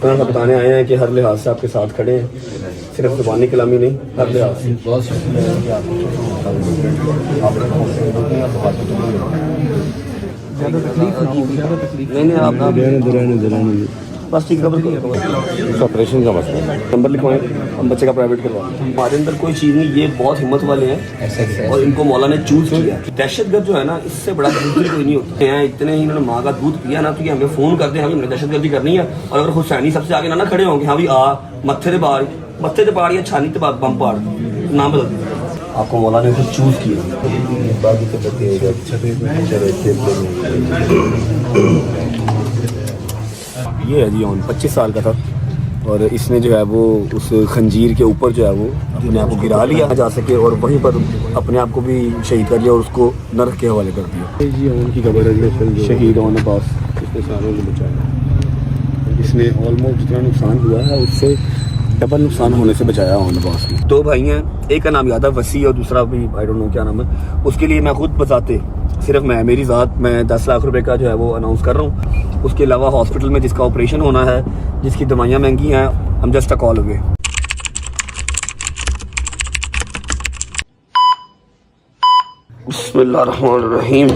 इतना सा बताने आए हैं कि हर लिहाज से आपके साथ खड़े हैं, सिर्फ जुबानी कलामी नहीं, हर लिहाज से। बहुत शुक्रिया कि आपको ज़्यादा तकलीफ ना हो, ज़्यादा तकलीफ नहीं आप बस ठीक है। ऑपरेशन का मसला है। नंबर लिखवाएं, हम बच्चे का प्राइवेट करवाएं। हमारे अंदर कोई चीज़ नहीं, ये बहुत हिम्मत वाले हैं और इनको मौला ने चूज किया। दहशतगर्द जो है ना, इससे बड़ा दूसरी कोई नहीं होता है। इतने ही इन्होंने माँ का दूध पिया ना, तो ये हमें फ़ोन करते हैं, हमने दहशतगर्दी करनी है। और अगर हुसैनी सबसे आगे ना खड़े होंगे, हाँ भी मत्थे से पाड़ या छानी से बम पाड़ नाम बदल दिया। आपको मौला ने खुद चूज किया। ये है जी ऑन 25 साल का था और इसने जो है वो उस खंजीर के ऊपर जो है वो अपने आप को गिरा लिया जा सके और वहीं पर अपने आप को भी शहीद कर लिया और उसको नरक के हवाले कर दिया। जी उनकी खबर है, शहीद ऑन अब्बास, इसने सालों को बचाया। इसने ऑलमोस्ट जितना नुकसान हुआ है उससे डबल नुकसान होने से बचाया ऑन अब्बास की। दो भाई हैं, एक का नाम याद है वसी और दूसरा भी आई डोंट नो क्या नाम है। उसके लिए मैं खुद बताते सिर्फ मेरी ज़ात मैं 10 लाख रुपए का जो है वो अनाउंस कर रहा हूँ। उसके अलावा हॉस्पिटल में जिसका ऑपरेशन होना है, जिसकी दवाइयाँ महंगी हैं, हम जस्ट अ कॉल अवे। बिस्मिल्लाहिर्रहमानिर्रहीम।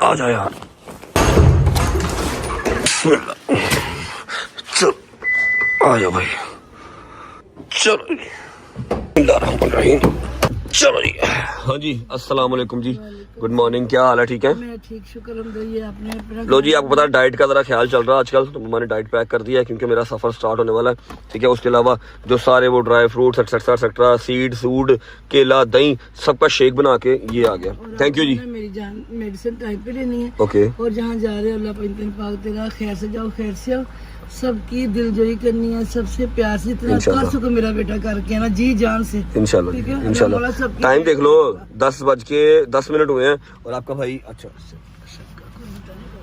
आ जाओ यार, चलो आ जाओ भाई, चलो चलो जी। हाँ जी, अस्सलाम वालेकुम जी, गुड मॉर्निंग, क्या हाल है? ठीक है, मैं ठीक, शुक्र अल्हम्दुलिल्लाह। आपने लो जी, आपको पता है डाइट का जरा ख्याल चल रहा है आजकल, तो मैंने डाइट पैक कर दिया है क्योंकि मेरा सफर स्टार्ट होने वाला है। ठीक है, उसके अलावा जो सारे वो dry fruits etcetera etcetera, seed सूड, केला, दही, सबका शेक बना के ये आ गया। थैंक यू जी। मेरी जान मेडिसिन टाइम पे लेनी है। ओके। और जहाँ जा रहे हो अल्लाह पाक तेरा खैर से जाओ, खैर से आओ। सबकी दिलजोई करनी है, सबसे प्यार से जितना कर सको मेरा बेटा करके ना, जी जान से इंशाल्लाह इंशाल्लाह। टाइम देख लो, 10:10 हुए हैं और आपका भाई अच्छा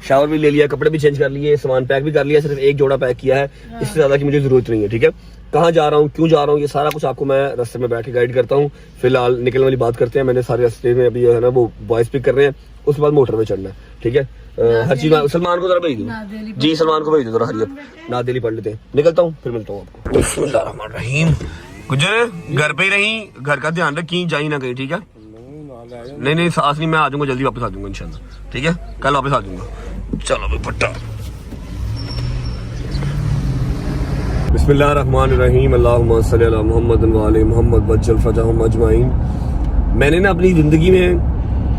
शावर भी ले लिया, कपड़े भी चेंज कर लिए, सामान पैक भी कर लिया, सिर्फ एक जोड़ा पैक किया है, इससे ज्यादा की मुझे जरूरत नहीं है। ठीक है, कहाँ जा रहा हूँ, क्यों जा रहा हूँ, ये सारा कुछ आपको मैं रास्ते में बैठ के गाइड करता हूँ। फिलहाल निकलने वाली बात करते हैं। मैंने सारे रास्ते में अभी है ना वो वॉइस पिक कर रहे हैं, उसके बाद मोटर पे चढ़ना है। ठीक है, हर चीज सलमान को जरा भेज दो जी, सलमान को भेज दो जरा हरियत ना दिली पढ़ लेते हैं। निकलता हूँ, फिर मिलता हूँ आपको। बिस्मिल्लाहिर्रहमानिर्रहीम। गुजर घर पे ही रही, घर का ध्यान रख, कहीं जाई ना कहीं। ठीक है, नहीं सास नहीं, मैं आ जाऊंगा, जल्दी वापस आ जाऊंगा इंशाल्लाह। ठीक है, कल वापस आ जाऊंगा। चलो भाई पट्टा। बिस्मिल्लाहिर्रहमानिर्रहीम। अल्लाहुम्मा सल्ली अला मुहम्मद व आले मुहम्मद वज्जल फजहहुम अजमाइन। मैंने ना अपनी जिंदगी में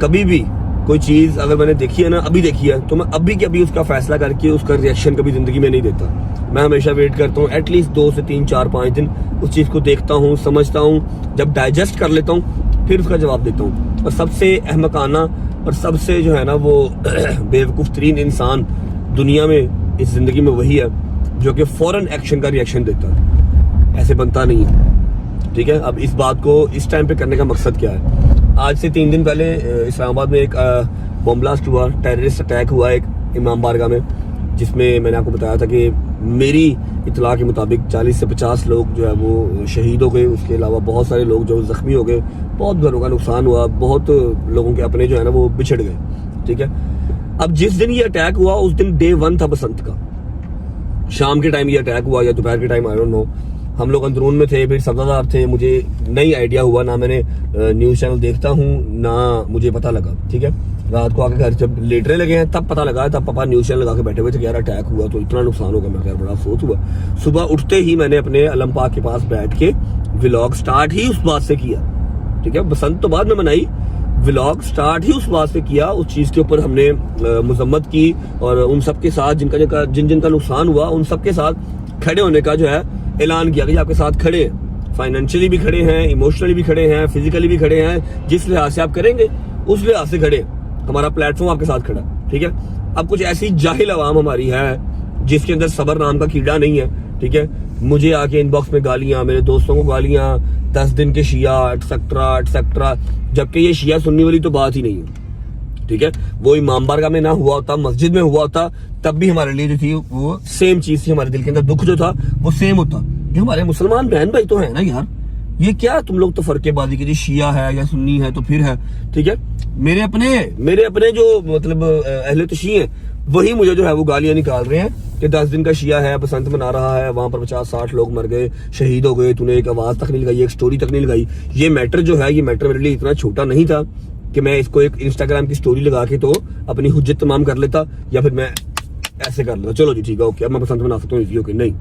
कभी भी कोई चीज अगर मैंने देखी है ना, अभी देखी है, तो मैं अभी के अभी उसका फैसला करके उसका रिएक्शन कभी जिंदगी में नहीं देता। मैं हमेशा वेट करता हूँ एटलीस्ट 2 से 3 4 5 दिन, उस चीज को देखता हूँ, समझता हूँ, जब डाइजेस्ट कर लेता हूँ फिर उसका जवाब देता हूँ। और सबसे अहमकाना और सबसे जो है ना वो बेवकूफ तरीन इंसान दुनिया में इस जिंदगी में वही है जो कि फौरन एक्शन का रिएक्शन देता है। ऐसे बनता नहीं है। ठीक है, अब इस बात को इस टाइम पे करने का मकसद क्या है? आज से 3 दिन पहले इस्लामाबाद में एक बॉम्ब ब्लास्ट हुआ, टेररिस्ट अटैक हुआ एक इमाम बारगाह में, जिसमें मैंने आपको बताया था कि मेरी इतला के मुताबिक 40 से 50 लोग जो है वो शहीद हो गए। उसके अलावा बहुत सारे लोग जो जख्मी हो गए, बहुत घरों का नुकसान हुआ, बहुत लोगों के अपने जो है ना वो बिछड़ गए। ठीक है, अब जिस दिन ये अटैक हुआ उस दिन डे 1 था बसंत का। शाम के टाइम ये अटैक हुआ या दोपहर के टाइम, आई डोंट नो। हम लोग अंदरून में थे, फिर सब्जादार थे, मुझे नहीं आइडिया हुआ, ना मैंने न्यूज़ चैनल देखता हूँ ना मुझे पता लगा। ठीक है, रात को आके घर जब लेटने लगे हैं तब पता लगा, तब पापा न्यूज़ चैनल लगा के बैठे हुए थे कि यार अटैक हुआ तो इतना नुकसान होगा। मैं यार बड़ा अफसोस हुआ। सुबह उठते ही मैंने अपने अलम पाक के पास बैठ के व्लॉग स्टार्ट ही उस बात से किया। ठीक है, बसंत तो बाद में मनाई, व्लॉग स्टार्ट ही उस बात से किया। उस चीज के ऊपर हमने मजम्मत की और उन सबके साथ जिनका नुकसान हुआ उन सबके साथ खड़े होने का जो है ऐलान किया कि आपके साथ खड़े हैं, फाइनेंशियली भी खड़े हैं, इमोशनली भी खड़े हैं, फिजिकली भी खड़े हैं, जिस लिहाज से आप करेंगे उस लिहाज से खड़े। हमारा प्लेटफॉर्म आपके साथ खड़ा। ठीक है, अब कुछ ऐसी जाहिल आवाम हमारी है जिसके अंदर सबर नाम का कीड़ा नहीं है। ठीक है, मुझे आके इनबॉक्स में गालियां, मेरे दोस्तों को गालियां, 10 दिन के शिया एटसेट्रा एटसेट्रा, जबकि ये शिया सुन्नी वाली तो बात ही नहीं है। ठीक है, वो इमाम बारगाह में ना हुआ होता, मस्जिद में हुआ होता, तब भी हमारे लिए जो थी वो सेम चीज थी, हमारे दिल के अंदर दुख जो था वो सेम होता। जो हमारे मुसलमान बहन भाई तो है ना यार, ये क्या तुम लोग तो फर्केबाजी की, शिया है या सुन्नी है तो फिर है, ठीक है। मेरे अपने जो मतलब अहले तशी हैं वही मुझे जो है वो गालियां निकाल रहे हैं कि 10 दिन का शिया है, बसंत मना रहा है, वहां पर 50-60 लोग मर गए, शहीद हो गए, तूने एक आवाज तक नहीं लगाई, एक स्टोरी तक नहीं लगाई। ये मैटर जो है, ये मैटर मेरे लिए इतना छोटा नहीं था कि मैं इसको एक इंस्टाग्राम की स्टोरी लगा के तो अपनी हुज्जत तमाम कर लेता, या फिर मैं ऐसे कर लेता, चलो जी ठीक है ओके अब मैं बसंत मना सकता हूँ इजी होके। नहीं,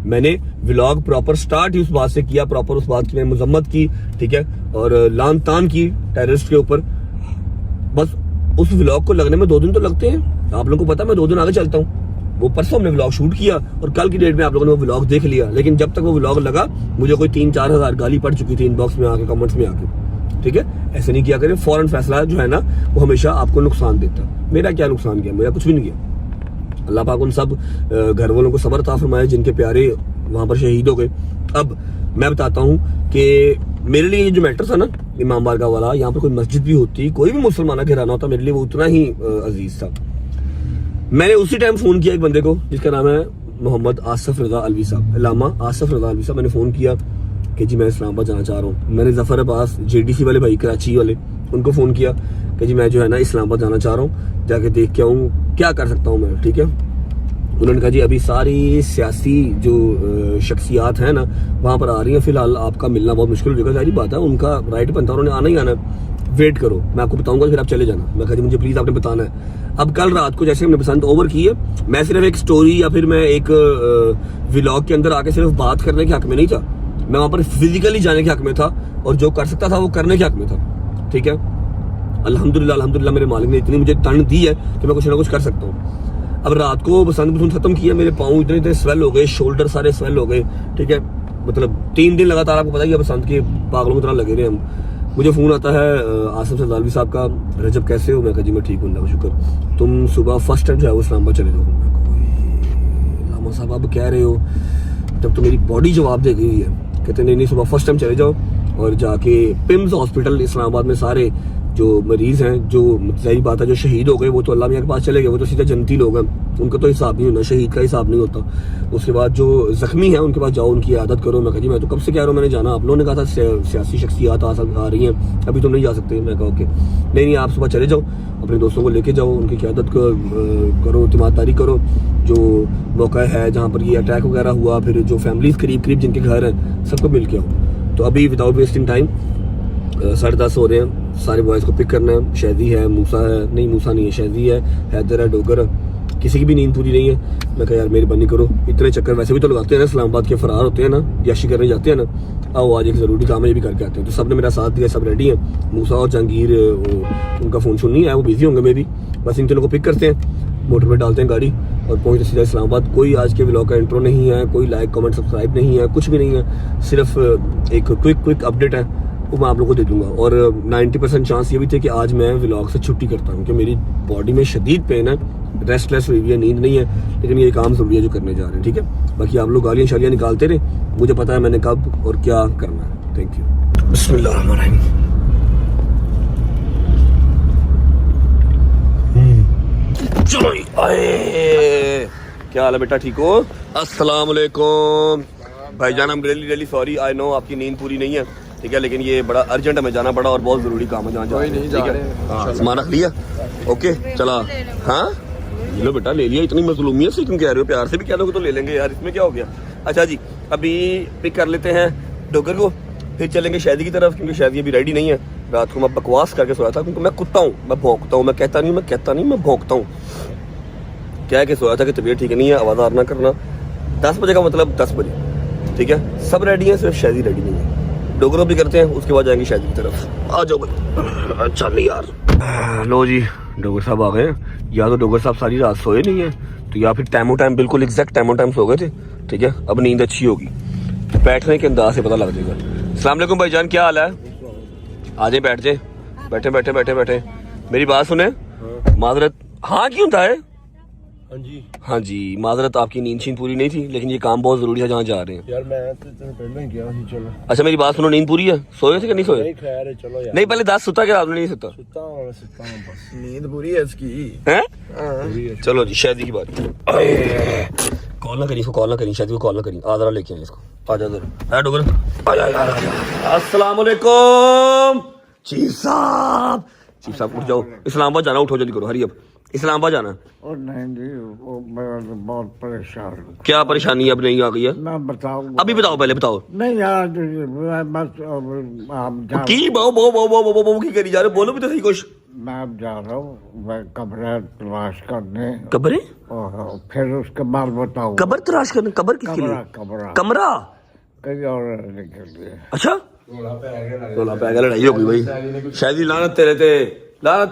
मैंने व्लॉग प्रॉपर स्टार्ट ही उस बात से किया, प्रॉपर उस बात की मैं मजम्मत की, ठीक है, और लान तान की टेररिस्ट के ऊपर। बस उस व्लॉग को लगने में 2 दिन तो लगते हैं, आप लोगों को पता मैं 2 दिन आगे चलता हूँ। वो परसों हमने व्लॉग शूट किया और कल की डेट में आप लोगों ने वो व्लॉग देख लिया, लेकिन जब तक वो व्लॉग लगा मुझे कोई 3-4 हज़ार गाली पड़ चुकी थी इनबॉक्स में आके, कमेंट्स में आके, ठीक है। ऐसे नहीं किया करें, फौरन फैसला जो है ना वो हमेशा आपको नुकसान देता है। मेरा क्या नुकसान किया, मेरा कुछ भी नहीं किया। अल्लाह पाक उन सब घर वालों को सब्र अता फरमाए जिनके प्यारे वहां पर शहीद हो गए। अब मैं बताता हूँ कि मेरे लिए ये जो मैटर था ना इमाम बारगाह वाला, यहाँ पर कोई मस्जिद भी होती, कोई भी मुसलमान घराना होता, मेरे लिए वो उतना ही अजीज था। मैंने उसी टाइम फोन किया एक बंदे को जिसका नाम है मोहम्मद आसिफ रजा अलवी साहब, अल्लामा आसिफ रजा अलवी साहब। मैंने फोन किया कि जी मैं इस्लामाबाद जाना चाह रहा हूँ। मैंने जफर अब्बास JDC वाले भाई कराची वाले, उनको फोन किया कि जी मैं जो है ना इस्लामाबाद जाना चाह रहा हूँ, जाके देख के आऊँ क्या कर सकता हूँ मैं, ठीक है। उन्होंने कहा जी अभी सारी सियासी जो शख्सियात हैं ना वहाँ पर आ रही हैं, फिलहाल आपका मिलना बहुत मुश्किल हो जाएगा। सारी बात है, उनका राइट बनता है, उन्होंने आना ही आना है, वेट करो मैं आपको बताऊंगा फिर आप चले जाना। मैं कहा जी मुझे प्लीज आपने बताना है। अब कल रात को जैसे हमने पसंद ओवर की है, मैं सिर्फ एक स्टोरी या फिर मैं एक व्लॉग के अंदर आके सिर्फ बात करने के हक में नहीं था, मैं वहां पर फिजिकली जाने के हक में था और जो कर सकता था वो करने के हक में था, ठीक है। अल्हम्दुलिल्लाह मेरे मालिक ने इतनी मुझे तन दी है कि मैं कुछ ना कुछ कर सकता हूँ। अब रात को बसंत खत्म किया, मेरे पाँव इतने स्वेल हो गए, शोल्डर सारे स्वेल हो गए, ठीक है। मतलब 3 दिन लगातार, आपको पता ही है बसंत के पागलों की तरह लगे रहे हम। मुझे फोन आता है आसिफ सदालवी साहब का, रजब कैसे हो? मैं कहा जी मैं ठीक हूँ अल्लाह का शुक्र, तुम सुबह फर्स्ट टाइम जो है वो इस्लामाबाद चले जाओ। लामा साहब आप कह रहे हो, जब तो मेरी बॉडी जवाब दे गई है। कहते नहीं सुबह फर्स्ट टाइम चले जाओ और जाके पिम्स हॉस्पिटल इस्लामाबाद में सारे जो मरीज हैं, जो सही बात है जो शहीद हो गए वो तो अल्लाह मियां के पास चले गए, वो तो सीधा जन्नती लोग हैं, उनका तो हिसाब नहीं होना, शहीद का हिसाब नहीं होता। उसके बाद जो जख्मी हैं उनके पास जाओ, उनकी इयादत करो। मैं कहा जी मैं तो कब से कह रहा हूँ मैंने जाना, आप लोगों ने कहा था सियासी शख्सियात आ रही हैं, अभी तुम नहीं जा सकते। मैं कहा ओके, नहीं आप सुबह चले जाओ, अपने दोस्तों को लेके जाओ, उनकी क़यादत करो, तिमारदारी करो। जो मौका है जहाँ पर ये अटैक वगैरह हुआ, फिर जो फैमिलीज करीब जिनके घर हैं सबको मिल के आओ। तो अभी विदाउट वेस्टिंग टाइम 10:30 हो रहे हैं, सारे बॉयज़ को पिक करना है। शहदी है, मूसा है, नहीं मूसा नहीं है, शहदी है, हैदर है, डोगर है, किसी की भी नींद पूरी नहीं है। मैं कहा यार मेहरबानी करो, इतने चक्कर वैसे भी तो लगाते हैं ना, इस्लामाबाद के फरार होते हैं ना, याशी करने जाते हैं ना, आओ आज एक ज़रूरी काम है ये भी करके आते हैं। तो सब ने मेरा साथ दिया, सब रेडी हैं। मूसा और जहांगीर उनका फ़ोन नहीं है, वो बिजी होंगे मे भी, बस इन तीनों को पिक करते हैं, मोटर में डालते हैं गाड़ी और पहुँचते सीधा इस्लामाबाद। कोई आज के व्लॉग का इंट्रो नहीं है, कोई लाइक कमेंट सब्सक्राइब नहीं है, कुछ भी नहीं है, सिर्फ एक क्विक अपडेट है, वो मैं आप लोगों को दे दूंगा। और 90% चांस ये भी थे कि आज मैं व्लॉग से छुट्टी करता हूँ कि मेरी बॉडी में शदीद पेन है, रेस्टलेस हुई है, नींद नहीं है, लेकिन ये काम जरूरी है जो करने जा रहे हैं, ठीक है। बाकी आप लोग गालियाँ शालियाँ निकालते रहे, मुझे पता है मैंने कब और क्या करना है। Thank you. बिस्मिल्लाहिर्रहमानिर्रहीम। चलो आए, क्या हाल है बेटा, ठीक हो? अस्सलाम वालेकुम भाईजान, हम रियली सॉरी, आई नो आपकी नींद पूरी नहीं है, ठीक है, लेकिन ये बड़ा अर्जेंट हमें जाना पड़ा और बहुत जरूरी काम है जहाँ जाना, ठीक है। हाँ सामान रख लिया, ओके चला। हाँ लो बेटा ले लिया, इतनी मजलूमियत से क्यों कह रहे हो, प्यार से भी कह दोगे तो ले लेंगे यार, इसमें क्या हो गया। अच्छा जी अभी पिक कर लेते हैं डोगर को, फिर चलेंगे शादी की तरफ, क्योंकि शादी अभी रेडी नहीं है। रात को मैं बकवास करके सोया था, क्योंकि मैं कुत्ता हूँ, मैं भौंकता हूँ, मैं कहता नहीं मैं भौंकता हूँ। क्या है कि सोया था कि तबीयत ठीक नहीं है, आवाज़ ना करना। 10 बजे का मतलब 10 बजे, ठीक है। सब रेडी है, सिर्फ शादी रेडी नहीं है। डोगरो भी करते हैं, उसके बाद जाएंगे शादी की तरफ। आ जाओ भाई। अच्छा नहीं यार, लो जी डोगर साहब आ गए हैं। या तो डोगर साहब सारी रात सोए नहीं है, तो या फिर टाइमो टाइम बिल्कुल एग्जैक्ट टाइमो टाइम सो गए थे, ठीक है। अब नींद अच्छी होगी, बैठने के अंदाज से पता लग जाएगा। अस्सलाम वालेकुम भाईजान, क्या हाल है? आ जाए, बैठ जाए, बैठे। मेरी बात सुने, माजरत। हाँ क्यों था? हाँ जी माजरत, आपकी नींद शीन पूरी नहीं थी, लेकिन ये काम बहुत जरूरी है जहाँ जा रहे हैं यार। मैं तो पहले ही गया थी, चलो। अच्छा मेरी बात सुनो, नींद पूरी है? सोए थे कि नहीं सोए? नहीं खैर है, चलो यार। नहीं पहले 10 सुता क्या आपने? नहीं सुता? सुता हूं बस, नींद पूरी है इसकी हैं? चलो जी शादी की बात। कॉल ना करी इसको, कॉल ना करी, शायद कॉल ना करी। आ जरा लेके आए इसको, आ जा इधर, है डोगर, आ जा। अस्सलाम वालेकुम चीफ साहब, चीफ साहब उठ जाओ, इस्लामाबाद जाना, उठो जल्दी करो, हरी अब इस्लामाबाद जाना। और नहीं जी, वो मैं बहुत परेशान हूँ। क्या परेशानी अब नहीं आ गई है? ना बताओ, अभी बताओ, पहले बताओ। नहीं यार, मैं बस आप जा, की बहु बहु बहु बहु बहु बहु की करी जा रहे हो? बोलो भी तो सही कुछ। मैं अब जा रहा हूँ, मैं कमरा तलाश करने, कब्रें? और फिर उसके बाद बताऊँ। कब्र तलाश करने? कब्र किसके लिए? कमरा कमरा? कहीं और निकल गया। अच्छा, रोला पै गया, लड़ाई हो गई भाई। शायद लानत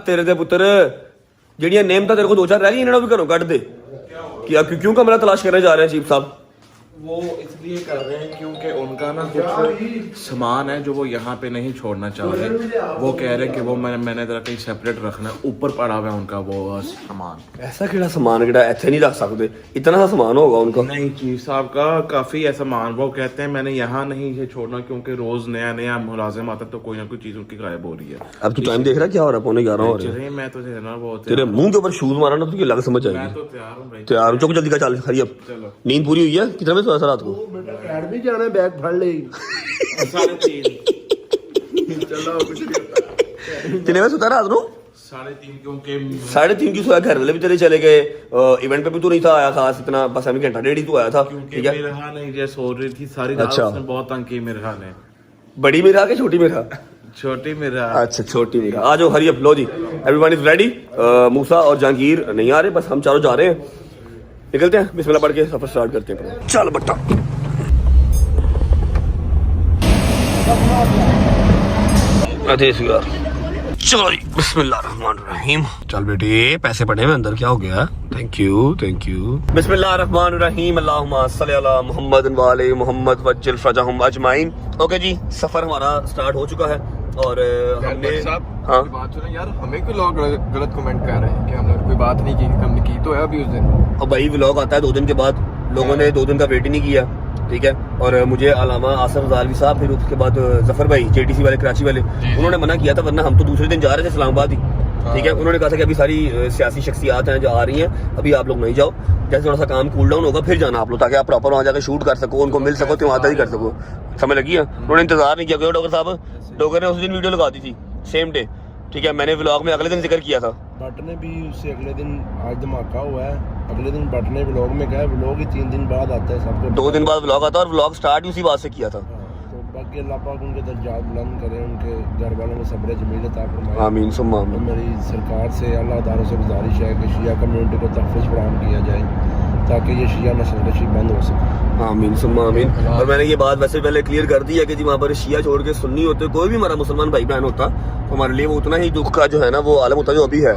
तेरे ते पुत्र, ਜਿਹੜੀਆਂ नेमता तेरे को दो चार रह गई इन्होंने भी घरों ਕੱਢ दे। क्यों कमरा तलाश करने जा रहे हैं चीफ साहब? वो इसलिए कर रहे हैं क्योंकि उनका ना कुछ सामान है जो वो यहाँ पे नहीं छोड़ना चाह रहे। वो कह रहे कि वो मैंने जरा कहीं सेपरेट रखना है, ऊपर पड़ा हुआ है उनका वो सामान। ऐसा केड़ा सामान जेड़ा इत्थे नहीं रख सकते? इतना सा सामान होगा उनका? नहीं, चीफ साहब का काफी है सामान। वो कहते हैं मैंने यहाँ नहीं ये छोड़ना क्योंकि रोज नया नया मुलाजिम आता तो कोई ना कोई चीज उनकी गायब हो रही है। अब तू टाइम देख रहा क्या हो रहा है? 11:15 हो रहे हैं। मैं तो ना वो तेरे मुंह के ऊपर शूज मारा ना तुझे लग समझ मैं आएगी। तो तैयार हूँ भाई। तैयार हो, चुप जल्दी का, चल खरी अब। चलो, नींद पूरी हुई है? कितना बजे सोया था रात को? अकेडमी जाना, बैग फड़ ले। 3:30। चलो, कुछ नहीं होता। कितने बजे सोता रात को? 3:30 क्योंकि 3:30 की सोया? घर वाले भी तेरे चले गए, इवेंट पे भी तू नहीं था आया खास इतना, बस अभी घंटा डेढ़ ही तू आया था। ठीक है, मेरे हाँ नहीं जैसे सो रही थी सारी रात। अच्छा। उसने बहुत तंग की मेरे ने। बड़ी मेरा के छोटी मेरा? छोटी मेरा। अच्छा, छोटी मेरा। आ जाओ हरी अप, लो जी, एवरीवन इज रेडी। मूसा और जहांगीर नहीं आ रहे, बस हम चारों जा रहे हैं। निकलते हैं, बिस्मिल्लाह पढ़ के सफर स्टार्ट करते हैं। चल बट्टा, चलो जी, बिस्मिल्लाहिर्रहमानिर्रहीम। चल बेटे, पैसे पड़े हैं अंदर, क्या हो गया? Thank you thank you. बिस्मिल्लाहिर्रहमानिर्रहीम, अल्लाहुम्मा सल्ली अला मुहम्मद व आले मुहम्मद वज्जल फरजहुम अजमाइन। ओके जी, सफर हमारा स्टार्ट हो चुका है और हमने हाँ बात सुनो यार, हमें क्यों लोग गलत कमेंट कर रहे हैं कि हम लोग कोई बात नहीं की? हमने की तो है अभी उस दिन। और भाई व्लॉग आता है 2 दिन के बाद, लोगों ने 2 दिन का वेट ही नहीं किया। ठीक है, और मुझे अलामा आसर रज़ावी साहब, फिर उसके बाद जफर भाई जेटीसी वाले, कराची वाले, उन्होंने मना किया था, वरना हम तो दूसरे दिन जा रहे थे इस्लामाबाद ही। ठीक है, उन्होंने कहा था कि अभी सारी सियासी शख्सियात हैं जो आ रही हैं, अभी आप लोग नहीं जाओ, जैसे थोड़ा सा काम कूल डाउन होगा फिर जाना आप लोग, ताकि आप प्रॉपर वहाँ जाकर शूट कर सको, उनको मिल सको, तिमाता ही कर सको। समझ लगी है? उन्होंने इंतजार नहीं किया। डॉक्टर साहब, डॉक्टर ने उस दिन वीडियो लगा दी थी सेम डे। ठीक है, मैंने व्लॉग में अगले दिन जिक्र किया था। बट ने भी उससे अगले दिन, आज धमाका हुआ है, अगले दिन बट ने व्लॉग में कहा, व्लॉग ही 3 दिन बाद आता है सबको। 2 दिन बाद व्लॉग आता है और व्लॉग स्टार्ट ही उसी बात से किया था। तो बाकी अल्लाह पाक उनके दर्जात बुलंद करे, उनके घर वालों को सब्र जमील अता फरमाए। आमीन सुम्मा आमीन। मेरी सरकार से, अल्लाह ताला से गुजारिश है कि शिया कम्युनिटी को तहफ़्फ़ुज़ फराहम किया जाए ताकि ये शिया नस्लकशी बंद हो सके। आमीन सुम्मा आमीन। और मैंने ये बात वैसे पहले क्लियर कर दी है कि जी वहाँ पर शिया छोड़ के सुन्नी होते, कोई भी हमारा मुसलमान भाई बहन होता, तो हमारे लिए वो उतना ही दुख का जो है ना वो आलम होता जो अभी है।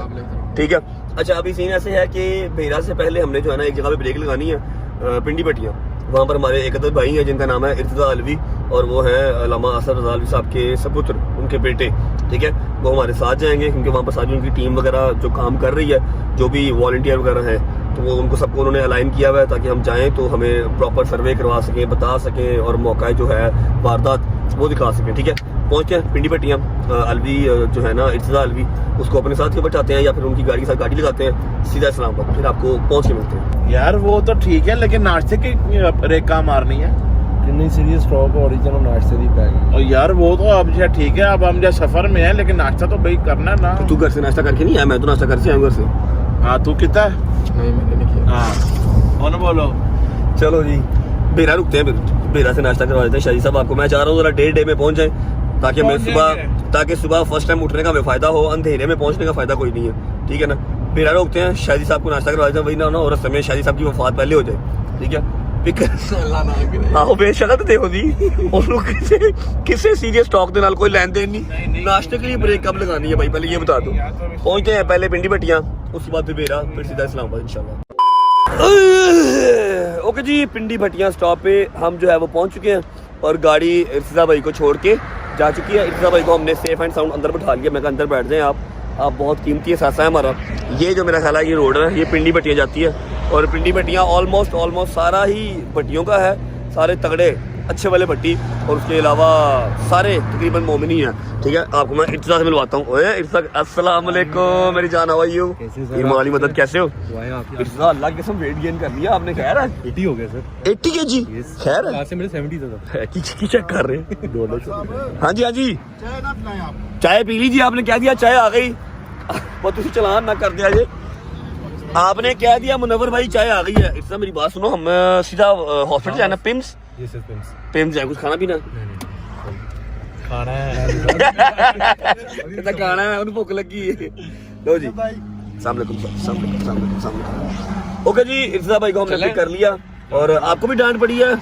ठीक है, अच्छा अभी सीन ऐसे है कि बेरा से पहले हमने जो है ना एक जगह पे ब्रेक लगानी है, पिंडी पट्टियाँ। वहाँ पर हमारे एक अदद भाई हैं जिनका नाम है इर्तिजा अलवी, और वो है अल्लामा आसर रज़ा अलवी साहब के सपुत्र, उनके बेटे। ठीक है, वो हमारे साथ जाएंगे क्योंकि वहाँ पर सारी उनकी टीम वगैरह जो काम कर रही है, जो भी वॉलंटियर वगैरह हैं, तो वो उनको सबको उन्होंने अलाइन किया हुआ है ताकि हम जाएं तो हमें प्रॉपर सर्वे करवा सकें, बता सकें, और मौका जो है वारदात वो दिखा सकें। ठीक है, पहुँचते हैं पिंडी पट्टियाँ। अलवी जो है ना इर्तिजा अलवी, उसको अपने साथ ही बैठाते हैं या फिर उनकी गाड़ी के साथ गाड़ी लगाते हैं सीधा इस्लामाबाद, फिर आपको पहुँच के मिलते हैं। यार वो तो ठीक है, लेकिन नाश्ते की रेका मारनी है। कितनी सीरियस स्टॉक हो रही थी नाश्ते की पैकिंग। और यार वो तो अब जो ठीक है, अब हम जो सफर में है, लेकिन नाश्ता तो भाई करना है ना। तो तू घर से नाश्ता करके नहीं आया? मैं तो नाश्ता करके आया घर से। हाँ, तू कितना? नहीं, मैंने नहीं किया। हाँ, और बोलो। चलो जी, बेरा रुकते हैं, फिर बेरा से नाश्ता करवा देते हैं। शाही साहब, आपको मैं चाह रहा हूँ जरा डे में पहुंच जाए ताकि सुबह फर्स्ट टाइम उठने का हमें फायदा हो, अंधेरे में पहुंचने का फायदा कोई नहीं है। ठीक है ना, बेरा रोकते हैं, शाही साहब को नाश्ता करवा देते हैं, वही ना और समय शाही साहब की वफात पहले हो जाए। ठीक है, आहो बेशक तो देखो जी, किसी सीरियस टॉक दे नाल कोई लेन देन नहीं। नाश्ते के लिए ब्रेक कब लगानी है भाई, पहले ये बता दो। पहुंचते हैं पहले पिंडी पट्टियाँ, उसके बाद फिर बेरा, फिर सीधा इस्लामाबाद इंशाल्लाह। ओके जी, पिंडी भट्टियाँ स्टॉप पे हम जो है वो पहुंच चुके हैं और गाड़ी इर्तिजा भाई को छोड़ के जा चुकी है। इर्तिजा भाई को हमने सेफ एंड साउंड अंदर बैठा लिया। मैं अंदर बैठ जाएं आप बहुत कीमती एहसास है हमारा। ये जो मेरा ख्याल है ये रोड है, ये पिंडी भट्टियाँ जाती है, और पिंडी भट्टियाँ ऑलमोस्ट सारा ही भट्टियों का है, सारे तगड़े अच्छे वाले भट्टी और उसके अलावा सारे तकरीबन मोमिनी हैं। ठीक है, आपको मैं इर्तिजा से मिलवाता हूँ। ओए इर्तिजा, अस्सलाम वालेकुम मेरी जान, हाउ आर यू? ये माली मदद कैसे हो? इर्तिजा अल्लाह की कसम वेट गेन कर लिया आपने, खैर है? 80 हो गया सर। 80 kg? खैर है? आज से मेरे 70 था। की चेक कर रहे हैं। हाँ जी हाँ जी, चाय पी लीजिए। आपने क्या दिया? चाय आ गई। वो तुम चलान ना कर दिया जी, आपने क्या दिया? मुनव्वर भाई चाय आ गई है। इतना मेरी बात सुनो, हम सीधा हॉस्पिटल जाना, पिम्स पिम्स जाए, कुछ खाना पीना खाना है कितना खाना है, उन्हें भूख लगी है। लो जी, अस्सलाम वालेकुम। ओके जी, इर्तिजा भाई को हमने पिक कर लिया। और आपको भी डांट पड़ी है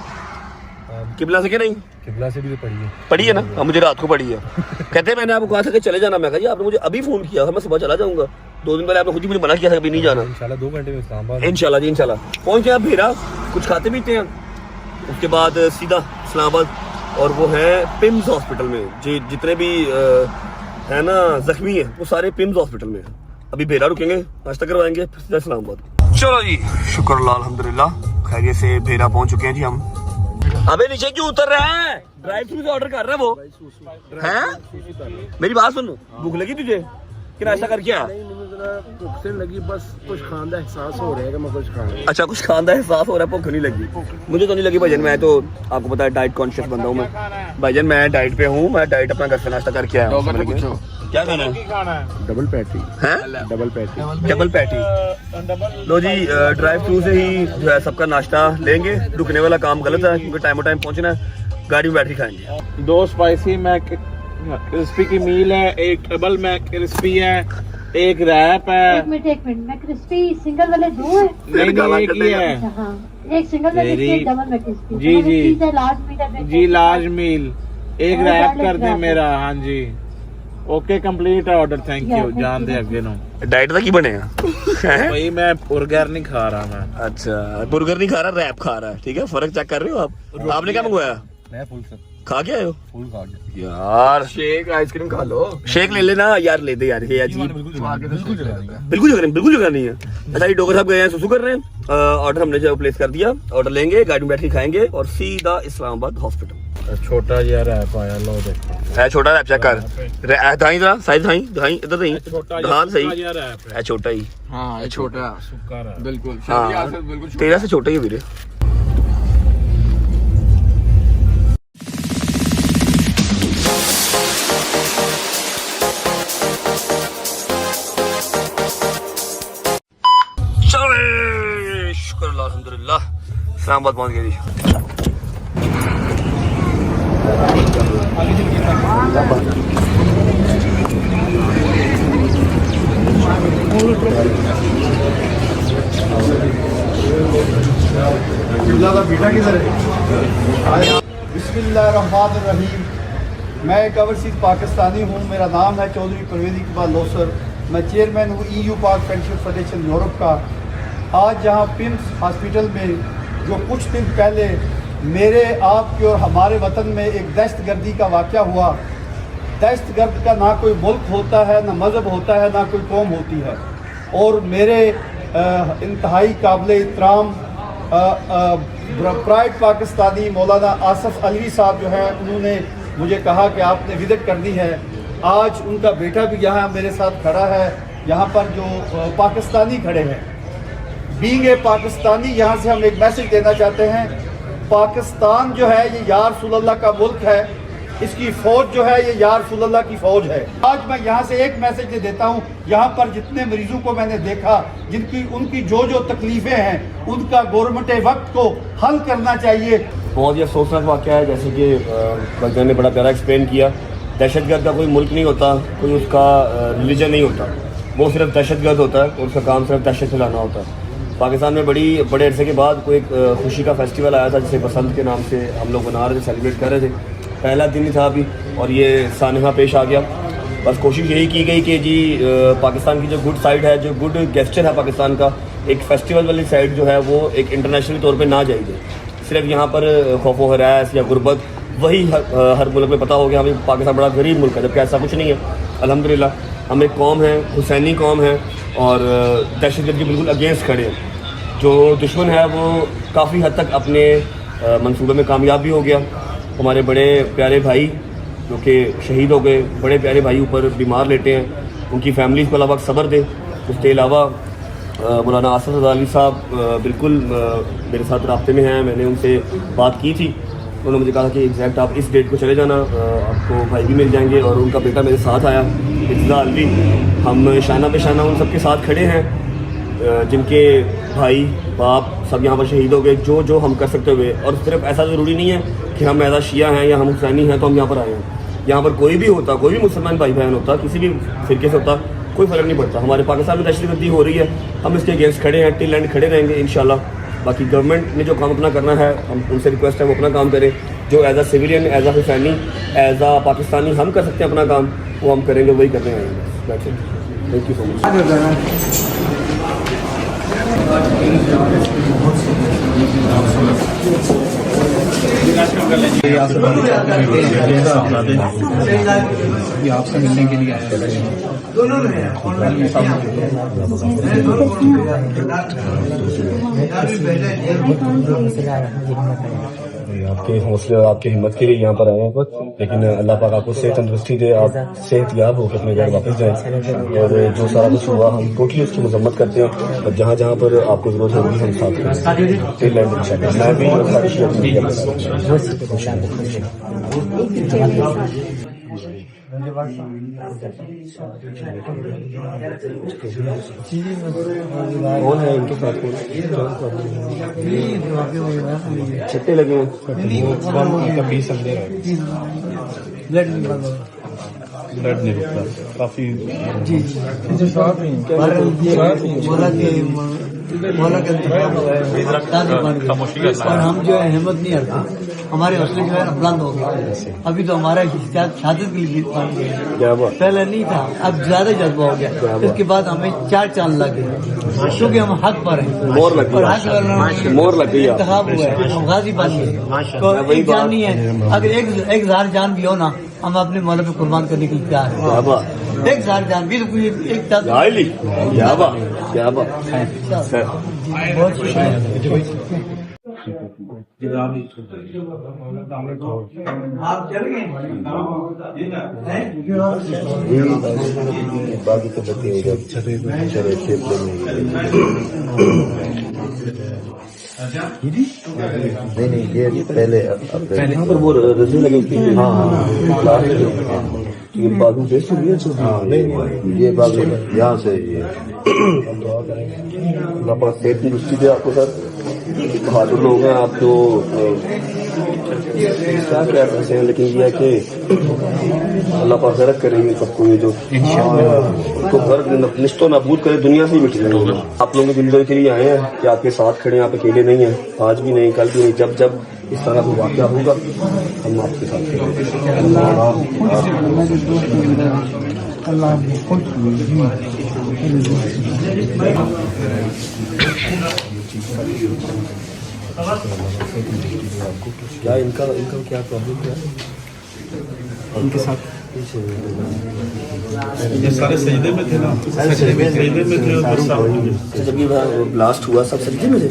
किबला से? क्या नहीं किबला से भी तो पड़ी है ना? हाँ, मुझे रात को पड़ी है। कहते हैं मैंने आपको कहा था कि चले जाना, मैं कहा जी आपने मुझे अभी फोन किया था, मैं सुबह चला जाऊंगा। 2 दिन पहले आपने खुद ही मुझे मना किया था अभी नहीं जाना। इंशाल्लाह 2 घंटे में इस्लामाबाद। इंशाल्लाह जी इंशाल्लाह। पहुंच गए आप भेरा, कुछ खाते पीते हैं, उसके बाद सीधा इस्लामाबाद। और वो है पिम्स हॉस्पिटल में। जी जितने भी है ना जख्मी है वो सारे पिम्स हॉस्पिटल में है। अभी भेरा रुकेंगे, नाश्ता करवाएंगे, फिर सीधा इस्लामाबाद। चलो जी, शुक्र अल्हम्दुलिल्लाह खैरियत से भेरा पहुंच चुके हैं जी हम। अबे नीचे क्यों उतर रहा है? ड्राइव थ्रू से ऑर्डर कर रहा है वो हैं? मेरी बात सुन, भूख लगी तुझे कि नाश्ता करके आया? भूख से लगी, बस कुछ खाने का एहसास हो रहा है कि मैं कुछ खाना। अच्छा, कुछ खाने का एहसास हो रहा है, भूख नहीं लगी? मुझे तो नहीं लगी भाईजान, मैं तो आपको पता है डाइट कॉन्शियस बंदा हूँ मैं भाईजान, मैं डाइट पे हूँ। मैं डाइट अपना घर से नाश्ता करके आया हूँ। क्या खाना है? डबल पैटी हैं? Double patty double patty. लो जी, ड्राइव थ्रू से ही जो है सबका नाश्ता लेंगे। रुकने वाला काम गलत है क्योंकि टाइम टाइम पहुंचना है, गाड़ी में बैठ के खाएंगे। 2 स्पाइसी मैक क्रिस्पी की मील है, 1 डबल मैक क्रिस्पी है, 1 रैप है। एक मिनट मैं क्रिस्पी सिंगल वाले 2 है। नहीं एक ही है। हाँ, एक सिंगल वाले एक डबल में क्रिस्पी। जी जी लार्ज मील है जी, लार्ज मील, 1 रैप कर दे मेरा। हाँ जी, ओके कंप्लीट है ऑर्डर, थैंक यू। जान दे अगे नो डाइट का की बनेगा? भाई मैं बर्गर नहीं खा रहा मैं। अच्छा, बर्गर नहीं खा रहा, रैप खा रहा है। ठीक है, फर्क चेक कर रहे हो आप। आपने क्या मंगवाया? मैं फुल सर, खा के आए हो? फुल खा गया यार शेक आइसक्रीम खा लो। शेक ले लेना यार, ले दे यार। ये अजीब, बिल्कुल जगह नहीं है। अच्छा, ये डॉक्टर साहब गए हैं, सुसु कर रहे हैं। ऑर्डर हमने जो प्लेस कर दिया, ऑर्डर लेंगे, गाड़ी में बैठ के खाएंगे और सीधा इस्लामाबाद हॉस्पिटल। छोटा यार रैप आया, लो देखो है छोटा रैप, चेक कर। दाई जरा साइज, दाई दाई इधर दाई, हाँ सही है, छोटा ही। हाँ ये छोटा बिल्कुल, हाँ बिल्कुल तेरा से छोटा ही है वीरे। चलो शुक्र अल्हम्दुलिल्लाह इस्लामाबाद पहुंच गए जी। बेटा किधर है? बिस्मिल्लाहिर्रहमानिर्रहीम। मैं एक ओवरसीज पाकिस्तानी हूँ। मेरा नाम है चौधरी परवेज इकबाल लोसर। मैं चेयरमैन हूँ EU पाक फ्रेंडशिप फेडरेशन यूरोप का। आज यहाँ पिम्स हॉस्पिटल में जो कुछ दिन पहले मेरे आपके और हमारे वतन में एक दहशतगर्दी का वाक़या हुआ। दहशतगर्द का ना कोई मुल्क होता है, ना मज़हब होता है, ना कोई कौम होती है। और मेरे इंतहाई काबिल एहतराम प्राइड पाकिस्तानी मौलाना आसफ अलवी साहब जो हैं, उन्होंने मुझे कहा कि आपने विजिट करनी है। आज उनका बेटा भी यहाँ मेरे साथ खड़ा है। यहाँ पर जो पाकिस्तानी खड़े हैं, बीइंग ए पाकिस्तानी, यहाँ से हम एक मैसेज देना चाहते हैं। पाकिस्तान जो है ये या रसूलल्लाह का मुल्क है, इसकी फ़ौज जो है ये या रसूलल्लाह की फ़ौज है। आज मैं यहाँ से एक मैसेज दे देता हूँ, यहाँ पर जितने मरीजों को मैंने देखा, जिनकी उनकी जो जो तकलीफ़ें हैं, उनका गवर्नमेंट वक्त को हल करना चाहिए। बहुत ही अफसोसनाक वाक़या है, जैसे कि बगदान ने बड़ा प्यारा एक्सप्लेन किया। दहशतगर्द का कोई मुल्क नहीं होता, कोई उसका रिलीजन नहीं होता, वो सिर्फ दहशतगर्द होता है और उसका काम सिर्फ दहशत फैलाना होता है। पाकिस्तान में बड़े अरसे के बाद कोई एक खुशी का फेस्टिवल आया था जिसे बसंत के नाम से हम लोग मना रहे थे, सेलिब्रेट कर रहे थे। पहला दिन ही था अभी और ये सानहा पेश आ गया। बस कोशिश यही की गई कि जी पाकिस्तान की जो गुड साइड है, जो गुड गेस्चर है पाकिस्तान का, एक फेस्टिवल वाली साइड जो है वो एक इंटरनेशनल तौर पे ना जाएगी। सिर्फ यहाँ पर खौफ व हरास या गुर्बत, वही हर मुल्क में पता हो गया हमें पाकिस्तान बड़ा गरीब मुल्क है, जबकि ऐसा कुछ नहीं है। अल्हम्दुलिल्लाह हम एक कौम है, हुसैनी कौम है और दहशतगर्द के बिल्कुल अगेंस्ट खड़े हैं। जो दुश्मन है वो काफ़ी हद तक अपने मंसूबे में कामयाब भी हो गया। हमारे बड़े प्यारे भाई जो कि शहीद हो गए, बड़े प्यारे भाई ऊपर बीमार लेटे हैं, उनकी फैमिलीज़ को अल्लाह पाक सब्र दे। उसके अलावा मौलाना आसफ रज़ा अली साहब बिल्कुल मेरे साथ राब्ते में हैं, मैंने उनसे बात की थी। उन्होंने मुझे कहा कि एग्जैक्ट आप इस डेट को चले जाना, आपको भाई भी मिल जाएंगे। और उनका बेटा मेरे साथ आया, इज़्ज़ा अलवी। हम शाना पे शाना उन सबके साथ खड़े हैं जिनके भाई बाप सब यहाँ पर शहीद हो गए, जो जो हम कर सकते हुए। और सिर्फ ऐसा ज़रूरी नहीं है कि हम ऐसा शिया हैं या हम हुसैनी हैं तो हम यहाँ पर आए हैं। यहाँ पर कोई भी होता, कोई भी मुसलमान भाई बहन होता, किसी भी फ़िरके से होता, कोई फ़र्क नहीं पड़ता। हमारे पाकिस्तान में दहशतगर्दी हो रही है, हम इसके अगेंस्ट खड़े हैं, टिल एंड खड़े रहेंगे इंशाल्लाह। बाकी गवर्नमेंट ने जो काम अपना करना है, हम उनसे रिक्वेस्ट है वो अपना काम करें। जो as a civilian, as a Husaini, as a Pakistani हम कर सकते हैं अपना काम, वो हम करेंगे, वही करने आएंगे। Thank you so much. आपसे मिलने के लिए आया आपके हौसले और आपकी हिम्मत के लिए यहाँ पर आए हैं, लेकिन अल्लाह पाक आपको सेहत तंदुरुस्ती दे, आप सेहतयाब होकर अपने घर वापस जाएं। और जो सारा कुछ हुआ हम टोटली उसकी मजम्मत करते हैं, और जहाँ जहाँ पर आपको जरूरत होगी हम साथ हैं। मैं भी और सारी शिया कौन है इनके साथ? छट्टे लगे हैं, ब्लड नहीं रुकता काफी। और हम जो है हिम्मत नहीं हरते, हमारे हौसले जो है ना बुलंद हो गए। अभी तो हमारा शहादत के लिए पहले नहीं था, अब ज्यादा जज्बा हो गया। इसके बाद हमें 4 चांद लग गए, क्योंकि हम हक पर हैं। मोर लग गई, मोर लग गई। इंतखाब हुआ है, हम गाजी बन गए। तो एक जान नहीं है, अगर 1000 जान भी हो ना, हम अपने मौला पे कुर्बान करने के लिए तैयार हैं। 1000 जान भी तो कोई एक बहुत शुक्रिया। आप चल गए बाकी तो बच्चे नहीं ये पहले यहाँ पर वो रजी लगी थी। हाँ ये बाजू से ये बाजू यहाँ से ये सेहत की दृष्टि दे आपको सर। बहादुर लोग हैं आप, जो क्या कह सकते हैं, लेकिन ये है कि अल्लाह पाक गरक करेंगे सबको, ये जो उसको गर्क निश्तो नाबूद करे, दुनिया से ही मिट जाएंगे। आप लोगों की दिलजोई के लिए आए हैं कि आपके साथ खड़े हैं, आप अकेले नहीं हैं, आज भी नहीं, कल भी नहीं। जब जब इस तरह का वाक़या होगा हम आपके साथ खड़े हैं। क्या इनका क्या प्रॉब्लम क्या है उनके साथ? ये सारे सजदे में थे ना, सजदे में थे। जब ये ब्लास्ट हुआ सब सजदे में थे,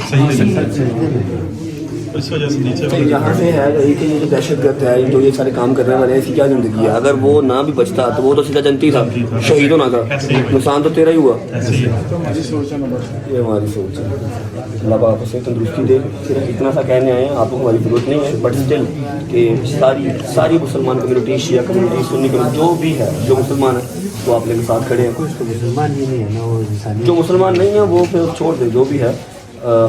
इस वजह से नीचे यहाँ से है कि ये जो दहशतगर्द है, जो ये सारे काम कर रहे हैं, ऐसी क्या जिंदगी है। अगर वो ना भी बचता तो वो तो सीधा जनती था, शहीद होना था, नुकसान तो तेरा ही हुआ। ये हमारी सोच है। अल्लाह आपको सेहत तंदुरुस्ती दे। सिर्फ इतना सा कहने आए हैं, आपको हमारी जरूरत नहीं है, बट स्टिल कि सारी मुसलमान कम्युनिटी, शिया कम्युनिटी, सुन्नी कम्युनिटी, जो भी है, जो मुसलमान है वो आप लोग साथ खड़े हैं। कुछ तो मुसलमान ही नहीं है ना, वो जो मुसलमान नहीं है वो फिर छोड़ दे, जो भी है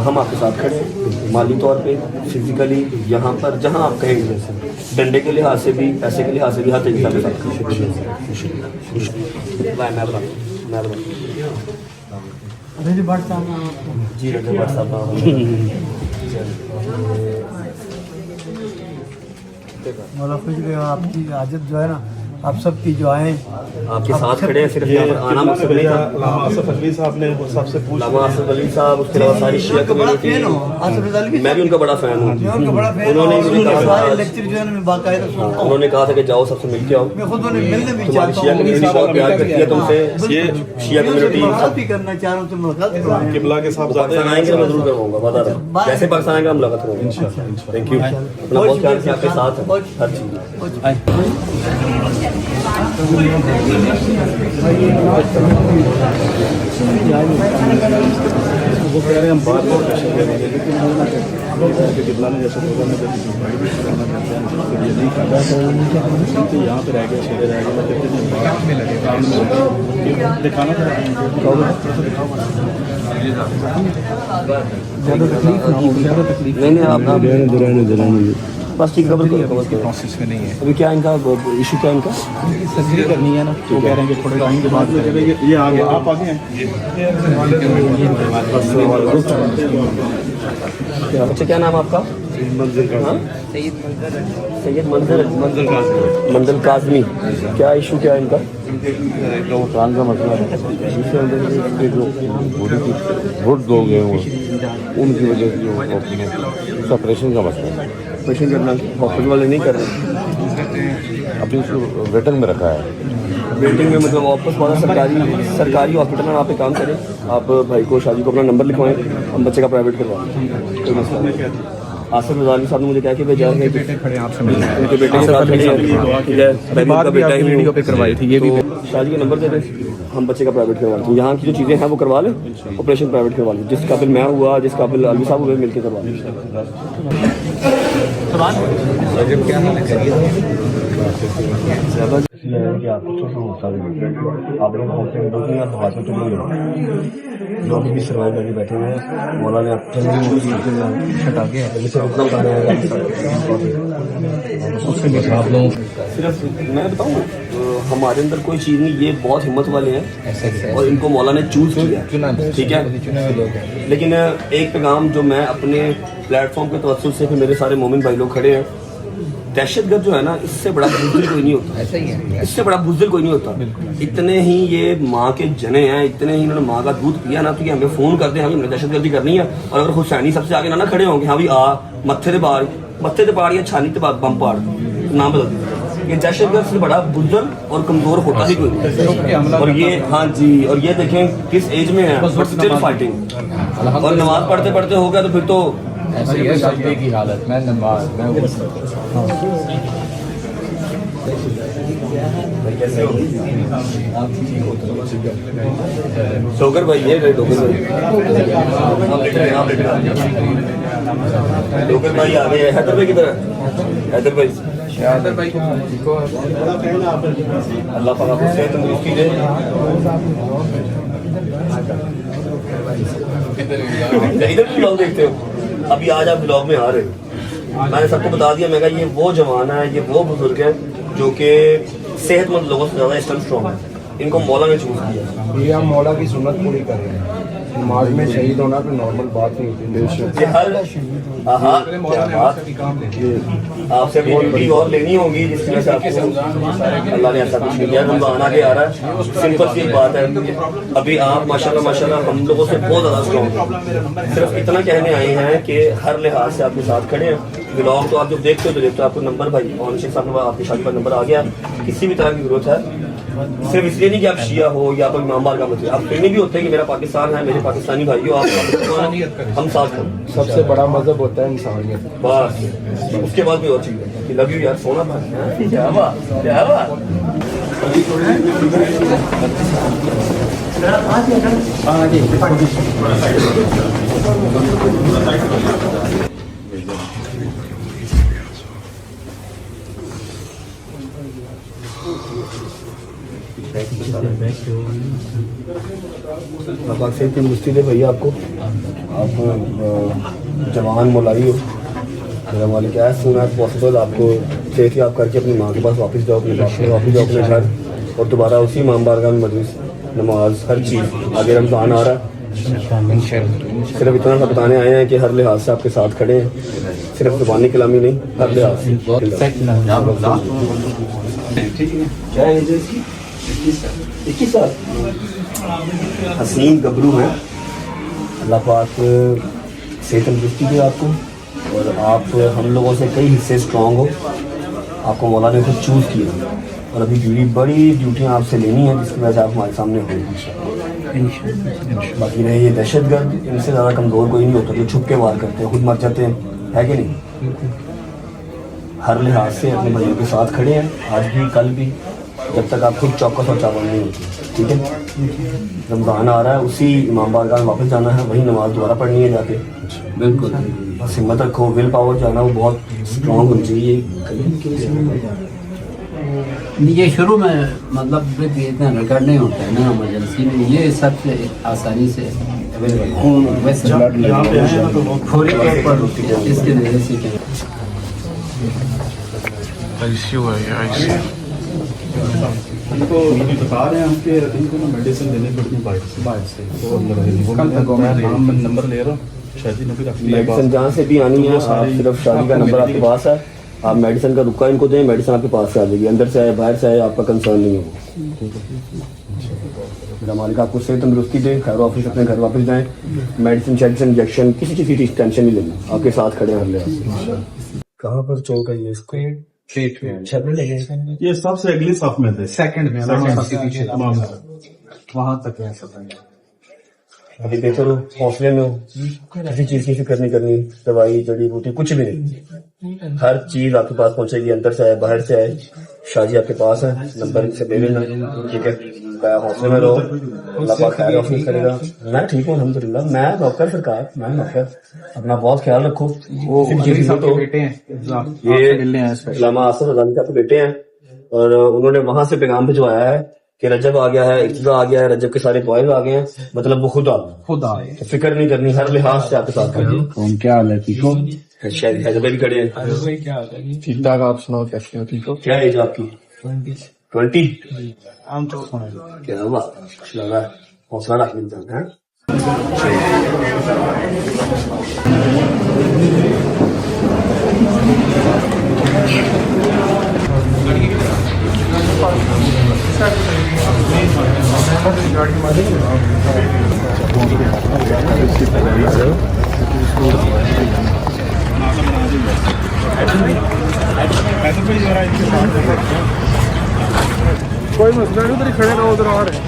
हम आपके साथ खड़े हैं, माली तौर पे, फिजिकली, यहाँ पर जहाँ आप कहेंगे, डंडे के लिहाज से भी, पैसे के लिहाज से भी, हर तरीके के साथ रजी भट्ट साहब जी, रजी भट्ट साहब मौला फजल आपकी हाजत जो है ना आप सबकी दुआएं आपके साथ खड़े हैं, सिर्फ यहाँ पर आना मकसद नहीं था। लामा आसफ अली साहब ने सबसे पूछ लामा आसफ अली साहब, उसके अलावा सारी शिया कम्युनिटी, मैं भी उनका बड़ा फैन हूँ। उन्होंने मुझे कहा सारे लेक्चर जो है ना मैं बाकायदा सुनता हूँ। उन्होंने कहा था कि जाओ सबसे मिल के आओ, मैं खुद उन्हें मिलने भी तुम्हारी चाहता शिया हूँ, कम्युनिटी बहुत प्यार करती है तुमसे। ये शिया कम्युनिटी मुलाकात भी करना चाह रहा हूँ, तो मुलाकात करवाएं। किबला के साहब पाकिस्तान आएंगे तो मैं जरूर करवाऊंगा, बता रहा हूँ। जैसे पाकिस्तान आएगा मुलाकात करूँगा। थैंक यू, अपना बहुत ख्याल से आपके साथ है हर चीज़। वो कह रहे हैं हम बात और कोशिश करेंगे, लेकिन किबला ने जैसे बोला मैं जब भी करना चाहते हैं तो ये नहीं करता तो यहाँ पे रह गया शेरे रह गया कितने दिन बाद में लगे काम में दिखाना था ज़्यादा तकलीफ ना हो, ज़्यादा तकलीफ नहीं आप बस ठीक खबर प्रोसेस में नहीं है। अभी क्या इनका इशू क्या इनका सर्जरी करनी है ना, तो कह रहे हैं कि थोड़े टाइम के बाद ये आ गया, आप आगे हैं। अच्छा क्या नाम आपका? सैयद मंजर काज़मी। क्या इशू क्या है इनका? कान का मसला है, जो बॉडी की वोट दो गए वो उनकी वजह से जो ऑपरेशन का मसला है, ऑपरेशन करना हॉस्पिटल वाले नहीं कर रहे, अभी उसको वेटिंग में रखा है। वेटिंग में मतलब वापस वाला सरकारी हॉस्पिटल में आप एक काम करें, आप भाई को शादी को अपना नंबर लिखवाएं, हम बच्चे का प्राइवेट करवाएं, कोई मसला नहीं। आसिफ रज़ावी साहब ने मुझे क्या कि भेजा है, बेटे खड़े आपसे मिलने उनके बेटे के साथ खड़े हैं, ठीक है, बात भी आपने वीडियो पे करवाई थी, ये भी शादी का नंबर दे दें, हम बच्चे का प्राइवेट करवा लें। यहाँ की जो चीज़ें हैं वो करवा लें, ऑपरेशन प्राइवेट करवा लें, जिस काबिल मैं हुआ, जिस काबिल अलवी साहब हुए, मिलकर करवा लें। लोग भी सर्वाइव करके बैठे हुए हैं, मौला ने हटा के सिर्फ मैं बताऊँ, हमारे अंदर कोई चीज़ नहीं, ये बहुत हिम्मत वाले हैं और इनको मौला ने चूज किया, ठीक है। लेकिन एक पैगाम जो मैं अपने प्लेटफॉर्म के तवज्जुह से, फिर मेरे सारे मोमिन भाई लोग खड़े हैं, दहशतगर्द जो है ना, इससे बड़ा बुज़दिल कोई नहीं होता, ऐसा ही है, इससे बड़ा बुज़दिल कोई नहीं होता। इतने ही ये माँ के जने हैं, इतने ही इन्होंने माँ का दूध पिया ना, तो कि हमें फ़ोन करते हैं, हमें दहशतगर्दी करनी है, और अगर हुसैनी सबसे आगे ना खड़े होंगे, हाँ भी आ मत्थे ते पाड़ या छानी ते बम पाड़, नाम बदल दिया। ये दहशतगर्द से बड़ा बुज़दिल और कमज़ोर होता ही कोई नहीं। और ये हाँ जी, और ये देखें किस एज में है, बट स्टिल फाइटिंग, और नमाज पढ़ते पढ़ते हो गया तो फिर तो ऐसे ही है सजदे की हालत में नमाज में डोगर भाई, ये डोगर भाई आ गए। हैदर भाई किधर है? हैदर भाई अल्लाह पाक आपको सेहत तंदुरुस्ती दे। इधर भी ब्लॉग देखते हो? अभी आज आप ब्लॉग में आ रहे हो, मैंने सबको बता दिया, मैं कहा ये वो जवान है, ये वो बुजुर्ग है जो कि सेहतमंद लोगों से ज़्यादा इस टाइम स्ट्रॉन्ग है। इनको मौला ने चूज किया। ये हम मौला की सुन्नत पूरी कर रहे हैं, नमाज में शहीद होना कोई नॉर्मल बात नहीं होती। ये हर आपसे अभी ड्यूटी और लेनी होगी, जिसकी वजह से आपको अल्लाह ने ऐसा कुछ नहीं किया। रमज़ान आगे आ रहा है, सिंपल सी बात है। अभी आप माशाल्लाह हम लोगों से बहुत ज़्यादा स्ट्रॉन्ग हैं। सिर्फ इतना कहने आए हैं कि हर लिहाज से आपके साथ खड़े हैं। ब्लॉग तो आप जब देखते हो तो देखते हो, आपको नंबर भाई और शेख साहब ने आपकी शादी का नंबर आ गया। किसी भी तरह की जरूरत है, सिर्फ इसलिए नहीं कि आप शिया हो या कोई इमाम बार का मतलब, आप फिर भी होते हैं कि मेरा पाकिस्तान है, मेरे पाकिस्तानी भाई हो, आप हम साथ हैं। सबसे बड़ा मजहब होता है इंसानियत। बस उसके बाद भी और चीज़ है कि लव यू यार, सोना था क्या बात क्या बात। बाबा से इतनी मुश्किल है भैया आपको, आप जवान मोलाई हो, मेरा मालिक क्या है, सुना पॉसिबल आपको सेहत याब करके अपनी माँ के पास वापस जाओ, अपने बाप के वापस जाओ अपने घर, और दोबारा उसी इमाम बारगाह में मजलिस नमाज हर चीज़। आगे रमज़ान आ रहा है, सिर्फ इतना सा बताने आए हैं कि हर लिहाज से आपके साथ खड़े हैं, सिर्फ ज़ुबानी कलामी नहीं, हर लिहाज से। ठीक है। क्या एज है इसकी? 21 साल। हसीन गबरू है। अल्लाह पाक सेहत तंदुरुस्ती दे आपको, और आप हम लोगों से कई हिस्से स्ट्रॉन्ग हो। आपको मौला ने खुद चूज़ किया, और अभी बड़ी ड्यूटियाँ आपसे लेनी है, जिसकी वजह से आप हमारे सामने हो। बाकी रहे ये दहशतगर्द, इनसे ज़्यादा कमज़ोर कोई नहीं होता, जो छुप के वार करते हैं, खुद मर जाते हैं, है कि नहीं? हर लिहाज से अपने भाइयों के साथ खड़े हैं, आज भी कल भी, जब तक आप खुद चौकस और चावल नहीं होती। ठीक है, रमज़ान आ रहा है, उसी इमाम बारगाह में वापस जाना है, वही नमाज दोबारा पढ़नी है जाके। बिल्कुल, बस हिम्मत रखो, विल पावर जो है ना वो बहुत स्ट्रॉन्ग होनी चाहिए। ये शुरू में मतलब इतना रिकॉर्ड नहीं होता है ना इमरजेंसी में, ये सबसे आसानी से खून वैसे फौरी तौर पर इसके वजह से आईसीयू है ये आईसीयू। इनको अभी बता रहे हैं हम कि इनको ना मेडिसिन देनी पड़ती है बाहर से तो कल तक मैं नंबर ले रहा हूँ, शादी ने भी रख लिया। मेडिसिन जहाँ से भी आनी है, आप सिर्फ शादी का नंबर आपके पास है, आप मेडिसिन का रुका इनको दें, मेडिसिन आपके पास से आ जाएगी, अंदर से आए बाहर से आए, आपका कंसर्न नहीं होगा। मेरा मालिक आपको सेहत तंदुरुस्ती दे, खैर ऑफिस अपने घर वापस जाएं, मेडिसिन शेडिसिन इंजेक्शन किसी चीज़ की टेंशन नहीं लेना, आपके साथ खड़े हैं। कहाँ पर चौक है ये? इसको ये सबसे अगली साफ में थे, सेकंड में वहां तक है सब। अभी बेहतर हो, हौसले में हो, किसी चीज़ की फिक्र नहीं करनी, दवाई जड़ी बूटी कुछ भी नहीं, हर चीज़ आपके पास पहुंचेगी, अंदर से आए बाहर से आए। शादी आपके पास है, नंबर इनसे ले लेना, ठीक है? हौसले में रहो, अल्लाह पाक खैर ऑफिस करेगा। मैं ठीक हूँ अल्हम्दुलिल्लाह, मैं नौकर सरकार, मैं नौकर, अपना बहुत ख्याल रखो। तो ये अल्लामा आसिफ रज़ानी साहब के बेटे हैं, और उन्होंने वहां से पैगाम भिजवाया है कि रजब आ गया है, इब्तिदा आ गया है, रजब के सारे बॉयज आ गए हैं, मतलब वो खुद आ गए, तो फिक्र नहीं करनी, हर लिहाज से आपके साथ खड़े हैं। क्या हाल है, ठीक हो? शायद हैदराबाद भी खड़े हैं। ठीक ठाक, आप सुनाओ कैसे हो? ठीक हो? क्या एज आपकी? 20। क्या बात, हौसला रख इंसान है। कोई मसला नहीं, उधर ही खड़े रहो, उधर आ रहे हैं।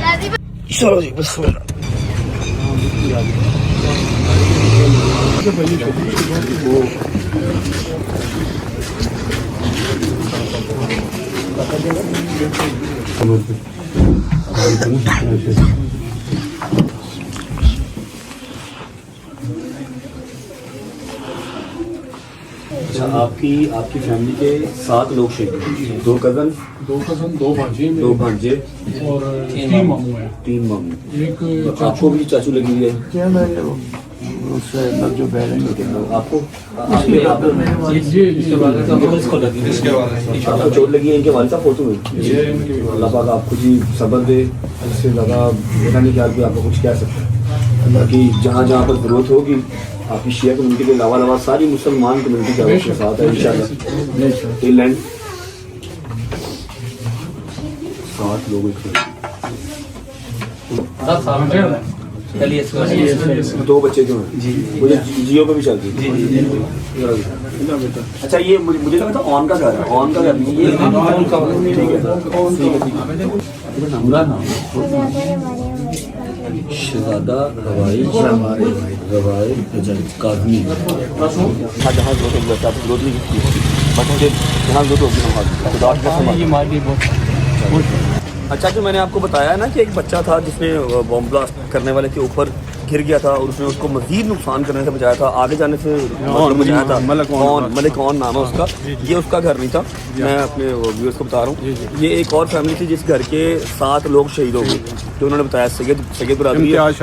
चलो जी बस। अच्छा, आपकी फैमिली के 7 लोग शहीद हुए, 2 कजन, 2 भांजे 2 भांजे और 3 मामू हैं। 3 मामू। एक आपको भी चाचू लगी हुई है? क्या है वो उससे लग जो बैलेंस आपको चोट लगी है? इनके वालिद साहब फोटो में अल्लाह पाक आपको जी सब्र दे, इससे ज़्यादा मेरा नहीं ख्याल कि आपको कुछ कह सकता है। बाकी जहाँ जहाँ पर जरूरत होगी, आपकी शिया कम्युनिटी के अलावा सारी मुसलमान कम्युनिटी का आपके साथ है इंशाल्लाह। 7 लोग चलिए, 2 बच्चे जो हैं मुझे जियो पे भी चल रही है। अच्छा, ये मुझे लगा था ऑन का घर है, ऑन का घर नहीं, ये ठीक है। शहजादा हवाई काजमी जहाँ जरूरत होगी आप जरूरत नहीं की, बच्चों के जहाँ जरूरत होगी हम। अच्छा, जो मैंने आपको बताया ना कि एक बच्चा था जिसने बॉम्ब ब्लास्ट करने वाले के ऊपर गिर गया था और उसने उसको मजीद नुकसान करने से बचाया था, आगे जाने से बचाया था। मलिक ऑन नाम है उसका। ये उसका घर नहीं था, मैं अपने व्यूअर्स को बता रहा हूँ। ये एक और फैमिली थी जिस घर के 7 लोग शहीद हो गए, जो उन्होंने बताया सैयद बरादरी इम्तियाज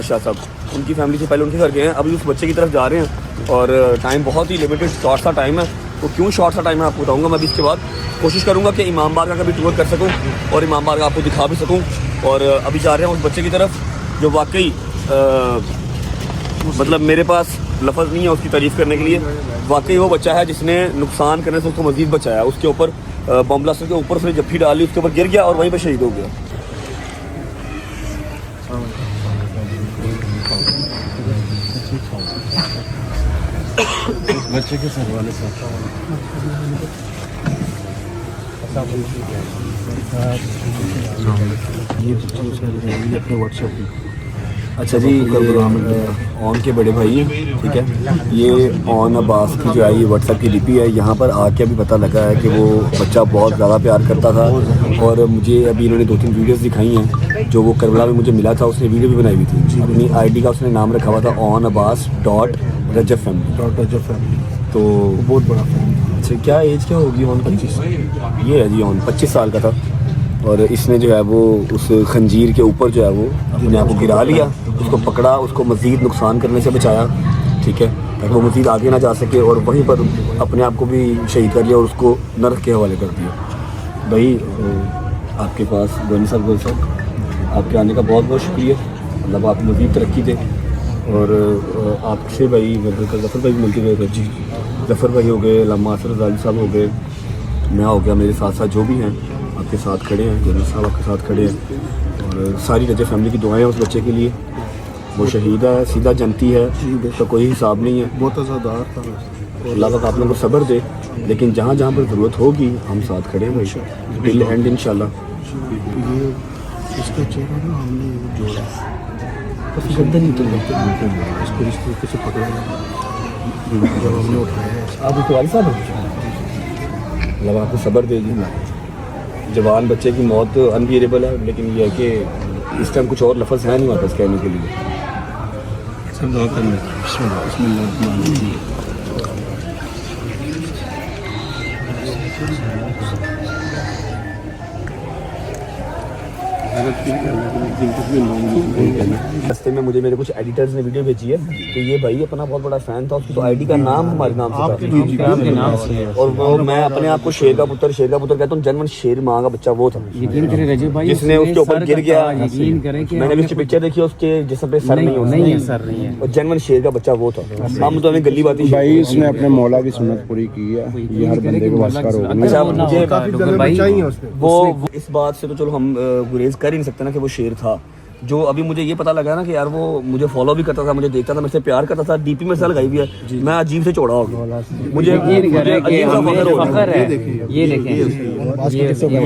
शाह साहब, उनकी फैमिली से पहले उनके घर गए हैं, अभी उस बच्चे की तरफ जा रहे हैं। और टाइम बहुत ही लिमिटेड शॉर्ट सा टाइम है, तो क्यों शॉर्ट सा टाइम है आपको बताऊँगा मैं। अभी इसके बाद कोशिश करूँगा कि इमाम बारगाह का भी टूर कर सकूँ और इमाम बारगाह आपको दिखा भी सकूँ। और अभी जा रहे हैं उस बच्चे की तरफ जो वाकई मतलब मेरे पास लफ्ज़ नहीं है उसकी तारीफ़ करने के लिए। वाकई वो बच्चा है जिसने नुकसान करने से उसको मज़ीद बचाया, उसके ऊपर बम ब्लास्टर के ऊपर से जफ्फी डाली, उसके ऊपर गिर गया और वहीं पर शहीद हो गया। बच्चे के सर वाले साथ ये अपने व्हाट्सएप पे। अच्छा जी, ऑन के बड़े भाई हैं, ठीक है। ये ऑन अब्बास की जो है ये व्हाट्सएप की डीपी है। यहाँ पर आके अभी पता लगा है कि वो बच्चा बहुत ज़्यादा प्यार करता था और मुझे अभी इन्होंने 2-3 वीडियोस दिखाई हैं जो वो करबला में मुझे मिला था, उसने वीडियो भी बनाई हुई थी। अपनी आईडी का उसने नाम रखा हुआ था onabbas.rajab family। तो बहुत बड़ा फैमिली। अच्छा, क्या एज क्या होगी ऑन? 25। ये है जी ऑन 25 साल का था और इसने जो है वो उस खंजीर के ऊपर जो है वो अपने आप को गिरा लिया, उसको पकड़ा, उसको मज़ीद नुकसान करने से बचाया, ठीक है, ताकि वो मज़ीद आगे ना जा सके, और वहीं पर अपने आप को भी शहीद कर लिया और उसको नर्क के हवाले कर दिया। भाई आपके पास गोनी साहब आपके आने का बहुत बहुत शुक्रिया। मतलब आप मज़ीद तरक्की दे। और आपसे भाई जफ़र भाई मिलते गए जी, जफ़र भाई हो गए, अल्लामा आसिर रज़ाली साहब हो गए, मैं हो गया, मेरे साथ साथ जो भी हैं आपके साथ खड़े हैं, गोनी साहब आपके साथ खड़े हैं, और सारी रजब फैमिली की दुआएं हैं उस बच्चे के लिए। वो शहीद है, सीधा जनती है, तो कोई हिसाब नहीं है, बहुत आज़ादार था। अल्लाह पाक आप लोगों को सब्र दे, लेकिन जहाँ जहाँ पर ज़रूरत होगी हम साथ खड़े हैं भाई, टिल एंड इंशाल्लाह। ये इसका चेहरा ना हमने जोड़ा, गंदा नहीं तो इसको इस तरीके से पकड़ा जब हमने उठाया। आप उसके वालिद साहब हैं? अल्लाह आपको सब्र दे जी। जवान बच्चे की मौत अनबियरेबल है, लेकिन ये है कि इस टाइम कुछ और लफ्ज़ है नहीं वापस कहने के लिए। सब दुआ करने बिस्मिल्लाह। रास्ते में मुझे मेरे कुछ एडिटर्स ने वीडियो भेजी है, तो ये भाई अपना बहुत बड़ा फैन था, उसकी तो आईडी का नाम हमारे नाम से था, और वो मैं अपने आप को शेर का पुत्र कहता हूँ। जन्मन शेर माँ का बच्चा वो था जिसने उसके ऊपर गिर गया। मैंने भी उसकी पिक्चर देखी, उसके जिसम पे सर नहीं है, और जन्मन शेर का बच्चा वो था। हम तो हमें गली बाती भाई उसने अपने मौला की सुन्नत पूरी की है, ये हर बंदे को वास्ता होगा। अच्छा, मुझे वो इस बात से तो चलो हम गुरेज कर ही नहीं सकते ना कि वो शेर था। जो अभी मुझे ये पता लगा ना कि यार वो मुझे फॉलो भी करता था, मुझे देखता था, मेरे से प्यार करता था, डीपी में से लगाई भी है, मैं अजीब से चौड़ा हो गया। मुझे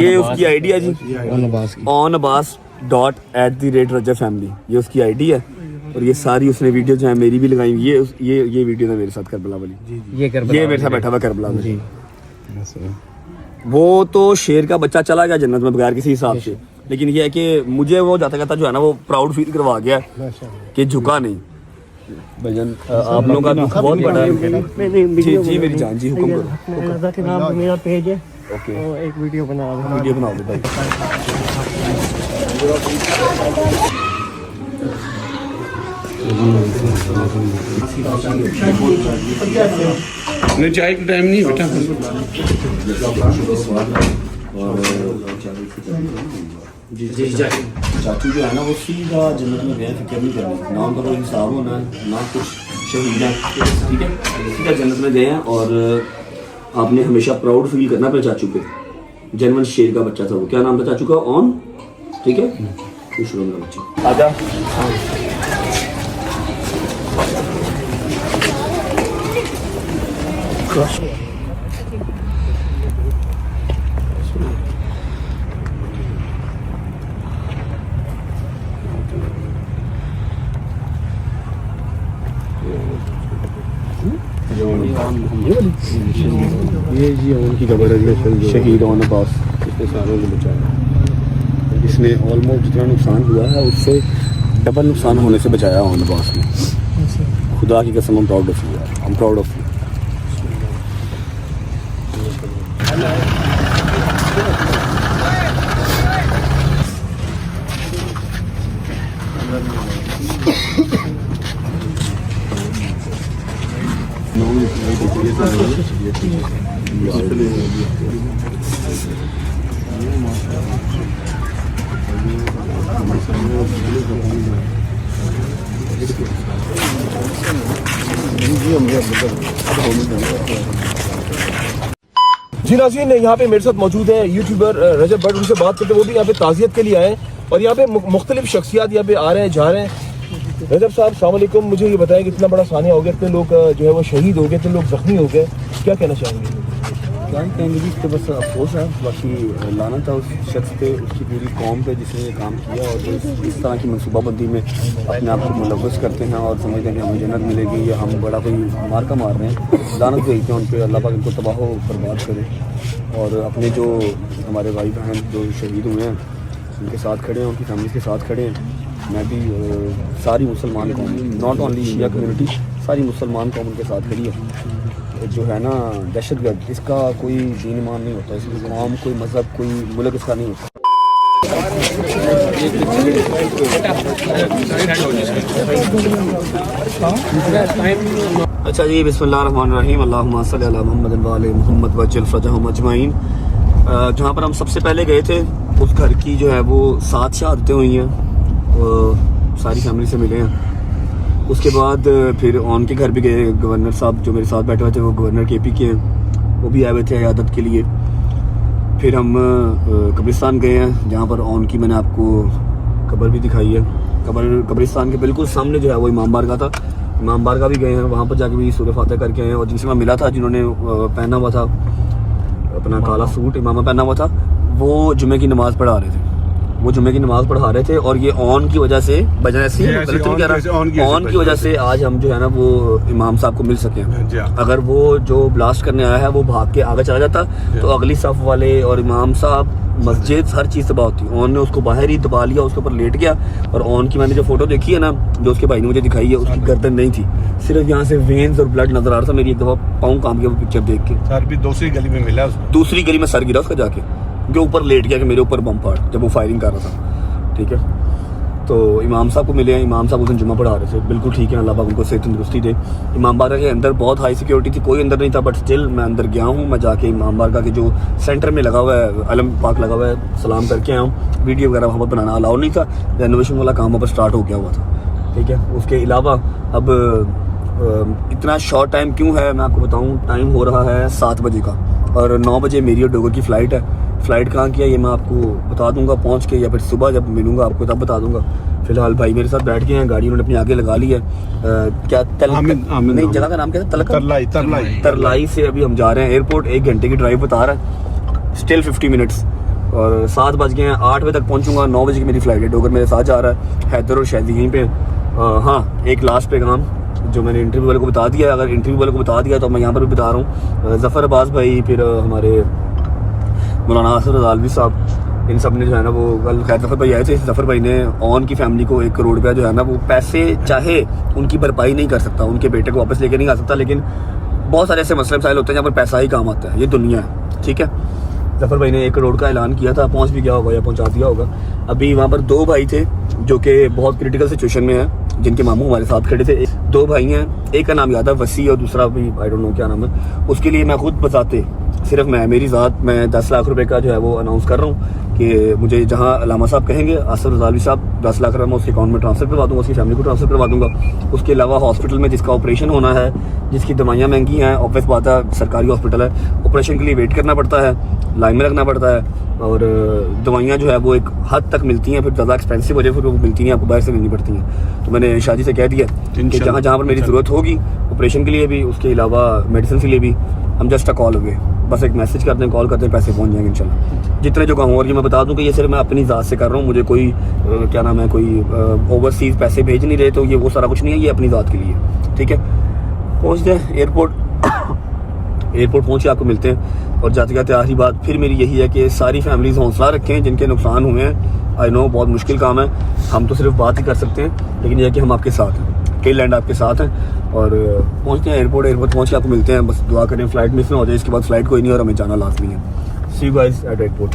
ये उसकी आईडी है जी, onabbas.@rajab family, ये उसकी आईडी है। और ये सारी उसने वीडियो जो है मेरी भी लगाई। ये वीडियो था मेरे साथ करबला वाली, ये मेरे साथ बैठा हुआ करबला में। वो तो शेर का बच्चा चला गया जन्नत में बगैर किसी हिसाब से, लेकिन ये है कि मुझे वो जाता कहता जो है ना वो प्राउड फील करवा गया कि झुका नहीं। भजन आप लोगों का दुख बहुत बड़ा है। जी मेरी जान जी, हुक्म करो। के नाम मेरा पेज है, ओके, एक वीडियो बना दो भाई। नहीं चाय का टाइम नहीं बेटा। चाचू जो है ना वो सीधा जन्नत में गए, फिक्र नहीं करनी, ना उनका कोई हिसाब होना है ना कुछ शहीद है, ठीक है, सीधा जन्नत में गए हैं। और आपने हमेशा प्राउड फील करना अपने चाचू पे। जन्मन शेर का बच्चा था वो, क्या नाम था चाचू का? ऑन, ठीक है, खुश रहो मेरा बच्चा। आजा ये जी उनकी खबर है, शहीद ऑन अब्बास, इतने सालों से बचाया। इसने ऑलमोस्ट जितना नुकसान हुआ है उससे डबल नुकसान होने से बचाया ऑन अब्बास ने। खुदा की कसम, हम proud of you, I am proud of you. जी नाज़रीन, यहाँ पे मेरे साथ मौजूद है यूट्यूबर रजब भट्ट, उनसे बात करते हैं। वो भी यहाँ पे ताज़ियत के लिए आए और यहाँ पे मुख्तलिफ शख्सियात यहाँ पे आ रहे हैं, जा रहे हैं। रजब साहब अस्सलाम वालेकुम, मुझे ये बताएं कि इतना बड़ा सानिया हो गया, इतने लोग जो है वो शहीद हो गए, इतने लोग जख्मी हो गए, क्या कहना चाहेंगे? क्या ही कहेंगे जी, तो बस अफसोस है, बाकी लाना था उस शख्स पे, उसकी पूरी कौम पे जिसने ये काम किया और जो इस तरह की मनसूबाबंदी में अपने आप को मुलव्वस करते हैं और समझते हैं कि हमें जन्नत मिलेगी या हम बड़ा कोई मार्का मार रहे हैं। लानत भेजते हैं उन पर, अल्लाह पाक इनको तबाह बर्बाद करे और अपने जो हमारे भाई बहन जो शहीद हुए हैं उनके साथ खड़े हैं, उनकी फैमिली के साथ खड़े हैं। मैं भी सारी मुसलमान कौम, नॉट ओनली शिया कम्युनिटी, सारी मुसलमान कौम उनके साथ खड़ी है। जो है ना दहशतगर्द, इसका कोई दीन ईमान नहीं होता, इसकी कौम, कोई मज़हब, कोई मुल्क इसका नहीं होता। अच्छा जी, बिस्मिल्लाहिर्रहमानिर्रहीम, अल्लाहुम्मा सल्ली अला मुहम्मद व आले मुहम्मद वज्जल फरजहुम अजमाइन। जहाँ पर हम सबसे पहले गए थे उस घर की जो है वो 7 शहादतें हुई हैं, सारी फैमिली से मिले हैं। उसके बाद फिर ऑन के घर भी गए, गवर्नर साहब जो मेरे साथ बैठे हुए थे वो गवर्नर KP के हैं, वो भी आए हुए थे इयादत के लिए। फिर हम कब्रिस्तान गए हैं जहाँ पर ऑन की मैंने आपको कब्र भी दिखाई है। कब्रिस्तान के बिल्कुल सामने जो है वो इमाम बारगाह था, इमाम बारगाह भी गए हैं, वहाँ पर जाके भी सूरह फातिहा करके आए हैं। और जिनसे मैं मिला था, जिन्होंने पहना हुआ था अपना काला सूट, इमामा पहना हुआ था, वो जुमे की नमाज़ पढ़ा रहे थे, वो जुमे की नमाज़ पढ़ा रहे थे। और ये ऑन की वजह से, ऑन की वजह से आज हम जो है ना वो इमाम साहब को मिल सके। अगर वो जो ब्लास्ट करने आया है वो भाग के आगे चला जाता तो अगली सफ वाले और इमाम साहब, मस्जिद, हर चीज़ तबाह होती। ऑन ने उसको बाहर ही दबा लिया, उसके ऊपर लेट गया। और ऑन की मैंने जो फोटो देखी है ना, जो उसके भाई ने मुझे दिखाई है, उसकी गर्दन नहीं थी, सिर्फ यहाँ से वेन्स और ब्लड नजर आ रहा था। मेरी एक दफ़ा पाँव काम किया वो पिक्चर देख के। सर भी दूसरी गली में मिला, दूसरी गली में सर गिरा उसका जाके, जो ऊपर लेट गया कि मेरे ऊपर बम फाड़, जब वो फायरिंग कर रहा था। ठीक है, तो इमाम साहब को मिले हैं, इमाम साहब उस दिन जुम्मा पढ़ा रहे थे, बिल्कुल ठीक है, अल्लाह पाक उनको सेहत तंदुरुस्ती दे। इमाम बारगाह के अंदर बहुत हाई सिक्योरिटी थी, कोई अंदर नहीं था, बट स्टिल मैं अंदर गया हूँ। मैं जाके इमाम बारगाह के जो सेंटर में लगा हुआ है, अलम पाक लगा हुआ है, सलाम करके आया हूँ। वीडियो वगैरह वहाँ पर बनाना अलाउ नहीं था, रेनोवेशन वाला काम वहाँ पर स्टार्ट हो गया हुआ था। ठीक है, उसके अलावा अब इतना शॉर्ट टाइम क्यों है मैं आपको बताऊँ। टाइम हो रहा है 7 बजे का और 9 बजे मेरी और डोगर की फ़्लाइट है। फ़्लाइट कहाँ की है ये मैं आपको बता दूंगा पहुँच के, या फिर सुबह जब मिलूंगा आपको तब बता दूंगा। फिलहाल भाई मेरे साथ बैठ गए हैं, गाड़ी उन्होंने अपनी आगे लगा ली है। क्या नहीं, जगह का नाम क्या था? तरलाई से अभी हम जा रहे हैं एयरपोर्ट। 1 घंटे की ड्राइव बता रहा है, स्टिल 50 मिनट्स। और 7 बज गए हैं, 8 बजे तक पहुँचूंगा। 9 बजे की मेरी फ़्लाइट है। डोगर मेरे साथ जा रहा है, हैदर और शहदी यहीं पे। हाँ, एक लास्ट पैगाम जो मैंने इंटरव्यू वाले को बता दिया, अगर इंटरव्यू वाले को बता दिया तो मैं यहाँ पर भी बता रहा हूँ। ज़फ़र अब्बास भाई, फिर हमारे मौलाना आसिफ रज़ालवी साहब, इन सब ने जो है ना वो कल खैर ज़फ़र भाई आए थे। ज़फ़र भाई ने ऑन की फैमिली को 1 करोड़ रुपया जो है ना वो पैसे चाहे उनकी भरपाई नहीं कर सकता, उनके बेटे को वापस लेके नहीं आ सकता, लेकिन बहुत सारे ऐसे मसले मसाइल होते हैं जहाँ पर पैसा ही काम आता है। ये दुनिया है, ठीक है। ज़फ़र भाई ने 1 करोड़ का ऐलान किया था, पहुँच भी गया होगा या पहुँचा दिया होगा। अभी वहाँ पर 2 भाई थे जो कि बहुत क्रिटिकल सिचुएशन में है, जिनके मामू हमारे साथ खड़े थे। 2 भाई हैं, एक का नाम याद है वसी और दूसरा भी आई डोंट नो क्या नाम है। उसके लिए मैं खुद बताते सिर्फ मेरी ज़ात मैं 10 लाख रुपए का जो है वो अनाउंस कर रहा हूँ कि मुझे जहाँ अलामा साहब कहेंगे, आसिफ रज़ालवी साहब 10 लाख रुपये मैं उसके अकाउंट में ट्रांसफ़र करवा दूँगा, उसकी फैमिली को ट्रांसफ़र करवा दूँगा। उसके अलावा हॉस्पिटल में जिसका ऑपरेशन होना है, जिसकी दवाइयाँ महंगी हैं, ऑब्वियस बात है सरकारी हॉस्पिटल है, ऑपरेशन के लिए वेट करना पड़ता है, लाइन में लगना पड़ता है। और दवाइयाँ जो है वो एक हद तक मिलती हैं, फिर ज़्यादा एक्सपेंसिव हो जाए फिर वो मिलती हैं, आपको बाहर से लेनी पड़ती हैं। तो मैंने शादी से कह दिया कि जहाँ जहाँ पर मेरी ज़रूरत होगी ऑपरेशन के लिए भी, उसके अलावा मेडिसिन के लिए भी, हम जस्ट अ कॉल अवे, बस एक मैसेज करते हैं, कॉल करते हैं, पैसे पहुंच जाएंगे इंशाल्लाह। जितने जो कहूँ, और ये मैं बता दूं कि ये सिर्फ मैं अपनी ज़ात से कर रहा हूँ, मुझे कोई क्या नाम है, कोई ओवरसीज़ पैसे भेज नहीं रहे, तो ये वो सारा कुछ नहीं है, ये अपनी ज़ात के लिए, ठीक है। पहुँचते हैं एयरपोर्ट, एयरपोर्ट पहुँचे आपको मिलते हैं। और जाते जाते आखिरी बात फिर मेरी यही है कि सारी फैमिलीज हौसला रखें जिनके नुकसान हुए हैं। आई नो बहुत मुश्किल काम है, हम तो सिर्फ बात ही कर सकते हैं, लेकिन यह है कि हम आपके साथ हैं, कई लैंड आपके साथ हैं। और पहुँचते हैं एयरपोर्ट पहुँच के आपको मिलते हैं। बस दुआ करें फ्लाइट मिस ना हो जाए, इसके बाद फ्लाइट कोई नहीं और हमें जाना लाजमी है। सी यू गाइस एट एयरपोर्ट।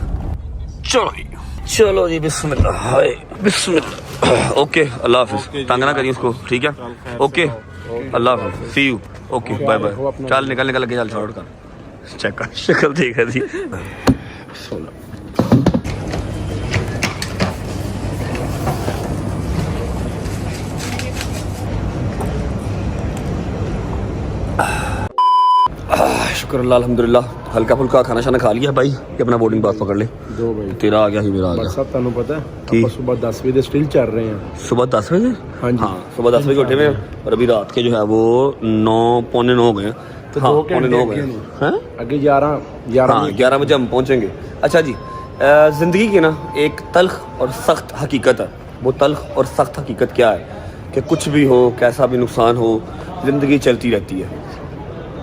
चलो जी बिस्मिल्लाह, हाय बिस्मिल्लाह। ओके, अल्लाह हाफिज़, तंग ना करिए उसको, ठीक है। ओके, अल्लाह हाफिज़, सी यू, ओके, बाय बाय। चल निकल के चल छोड़ कर, चेक कर शक्ल देख रही थी। शुक्र अल्लाह अल्हम्दुलिल्लाह हल्का फुल्का खाना शाना खा लिया भाई ये अपना बोर्डिंग पास पकड़ ले दो भाई तेरा आ गया ही मेरा आ गया सब ਤੁਹਾਨੂੰ पता है कि ਆਪਾਂ सुबह 10 बजे स्टिल चल रहे हैं सुबह 10 बजे हाँ जी। हाँ सुबह 10 बजे उठे हुए हैं और अभी रात के जो है वो 9 पौने 9 हो गए हैं तो हाँ 2 पौने 9 हो गए हैं आगे 11 हाँ 11 बजे हम पहुंचेंगे अच्छा जी ज़िंदगी की ना एक तल्ख और सख्त हकीकत है वो तल्ख और सख्त हकीकत क्या है कि कुछ भी हो कैसा भी नुकसान हो ज़िंदगी चलती रहती है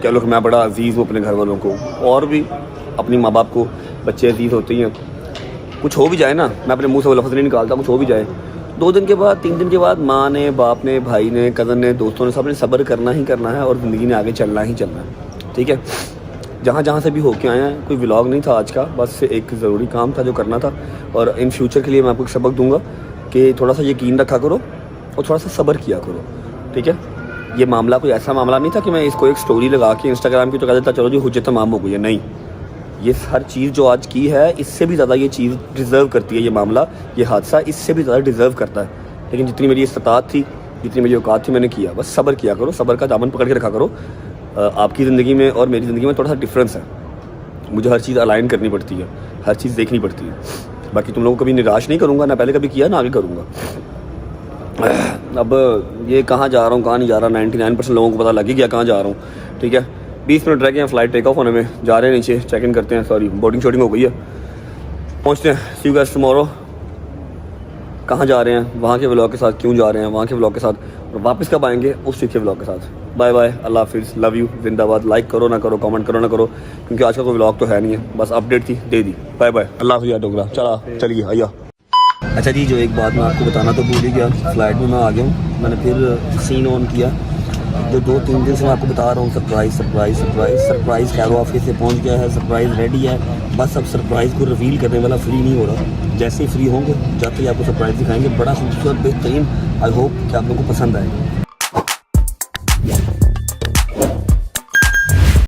क्या लोग मैं बड़ा अजीज़ हूँ अपने घर वालों को और भी अपनी माँ बाप को बच्चे अजीज़ होते हैं कुछ हो भी जाए ना मैं अपने मुंह से वो लफ्ज़ नहीं निकालता कुछ हो भी जाए 2 दिन के बाद 3 दिन के बाद माँ ने बाप ने भाई ने कज़न ने दोस्तों ने सब ने सब्र करना ही करना है और ज़िंदगी में आगे चलना ही चलना है ठीक है जहाँ से भी होके आए हैं कोई व्लॉग नहीं था आज का बस एक ज़रूरी काम था जो करना था और इन फ्यूचर के लिए मैं आपको एक सबक दूंगा कि थोड़ा सा यकीन रखा करो और थोड़ा सा सब्र किया करो ठीक है ये मामला कोई ऐसा मामला नहीं था कि मैं इसको एक स्टोरी लगा के इंस्टाग्राम की तो कह देता चलो जी हुज्जत तमाम हो गई है नहीं ये हर चीज़ जो आज की है इससे भी ज़्यादा ये चीज़ डिज़र्व करती है ये मामला ये हादसा इससे भी ज़्यादा डिज़र्व करता है लेकिन जितनी मेरी इस्तात थी जितनी मेरी औकात थी मैंने किया बस सब्र किया करो सब्र का दामन पकड़ के रखा करो आपकी ज़िंदगी में और मेरी ज़िंदगी में थोड़ा सा डिफरेंस है मुझे हर चीज़ अलाइन करनी पड़ती है हर चीज़ देखनी पड़ती है बाकी तुम लोगों को कभी निराश नहीं करूँगा ना पहले कभी किया ना आगे करूँगा अब ये कहाँ जा रहा हूँ कहाँ नहीं जा रहा 99% लोगों को पता लग ही गया कहाँ जा रहा हूँ ठीक है 20 मिनट रह गए हैं फ़्लाइट टेक ऑफ होने में जा रहे हैं नीचे चेक इन करते हैं सॉरी बोर्डिंग शोर्डिंग हो गई है पहुँचते हैं सी यू गाइस टुमारो कहाँ जा रहे हैं वहाँ के व्लॉग के साथ क्यों जा रहे हैं वहाँ के व्लॉग के साथ और वापस कब आएंगे उस चीज़ के व्लॉग के साथ बाय बाय अल्लाह हाफिज़ लव यू जिंदाबाद लाइक करो ना करो कमेंट करो ना करो क्योंकि आज का कोई व्लॉग तो है नहीं है बस अपडेट थी दे दी बाय बाय अल्लाह हाफिज़ डोगरा चलिए आइया अच्छा जी जो एक बात मैं आपको बताना तो भूल ही गया फ्लाइट में मैं आ गया हूँ मैंने फिर सीन ऑन किया जो 2-3 दिन से मैं आपको बता रहा हूँ सरप्राइज़ खैर ऑफिस से पहुँच गया है सरप्राइज़ रेडी है बस अब सरप्राइज़ को रिवील करने वाला फ्री नहीं हो रहा जैसे ही फ्री होंगे जाते ही आपको सरप्राइज़ दिखाएंगे बड़ा खूबसूरत बेहतरीन आई होप कि आप लोगों को पसंद आएगा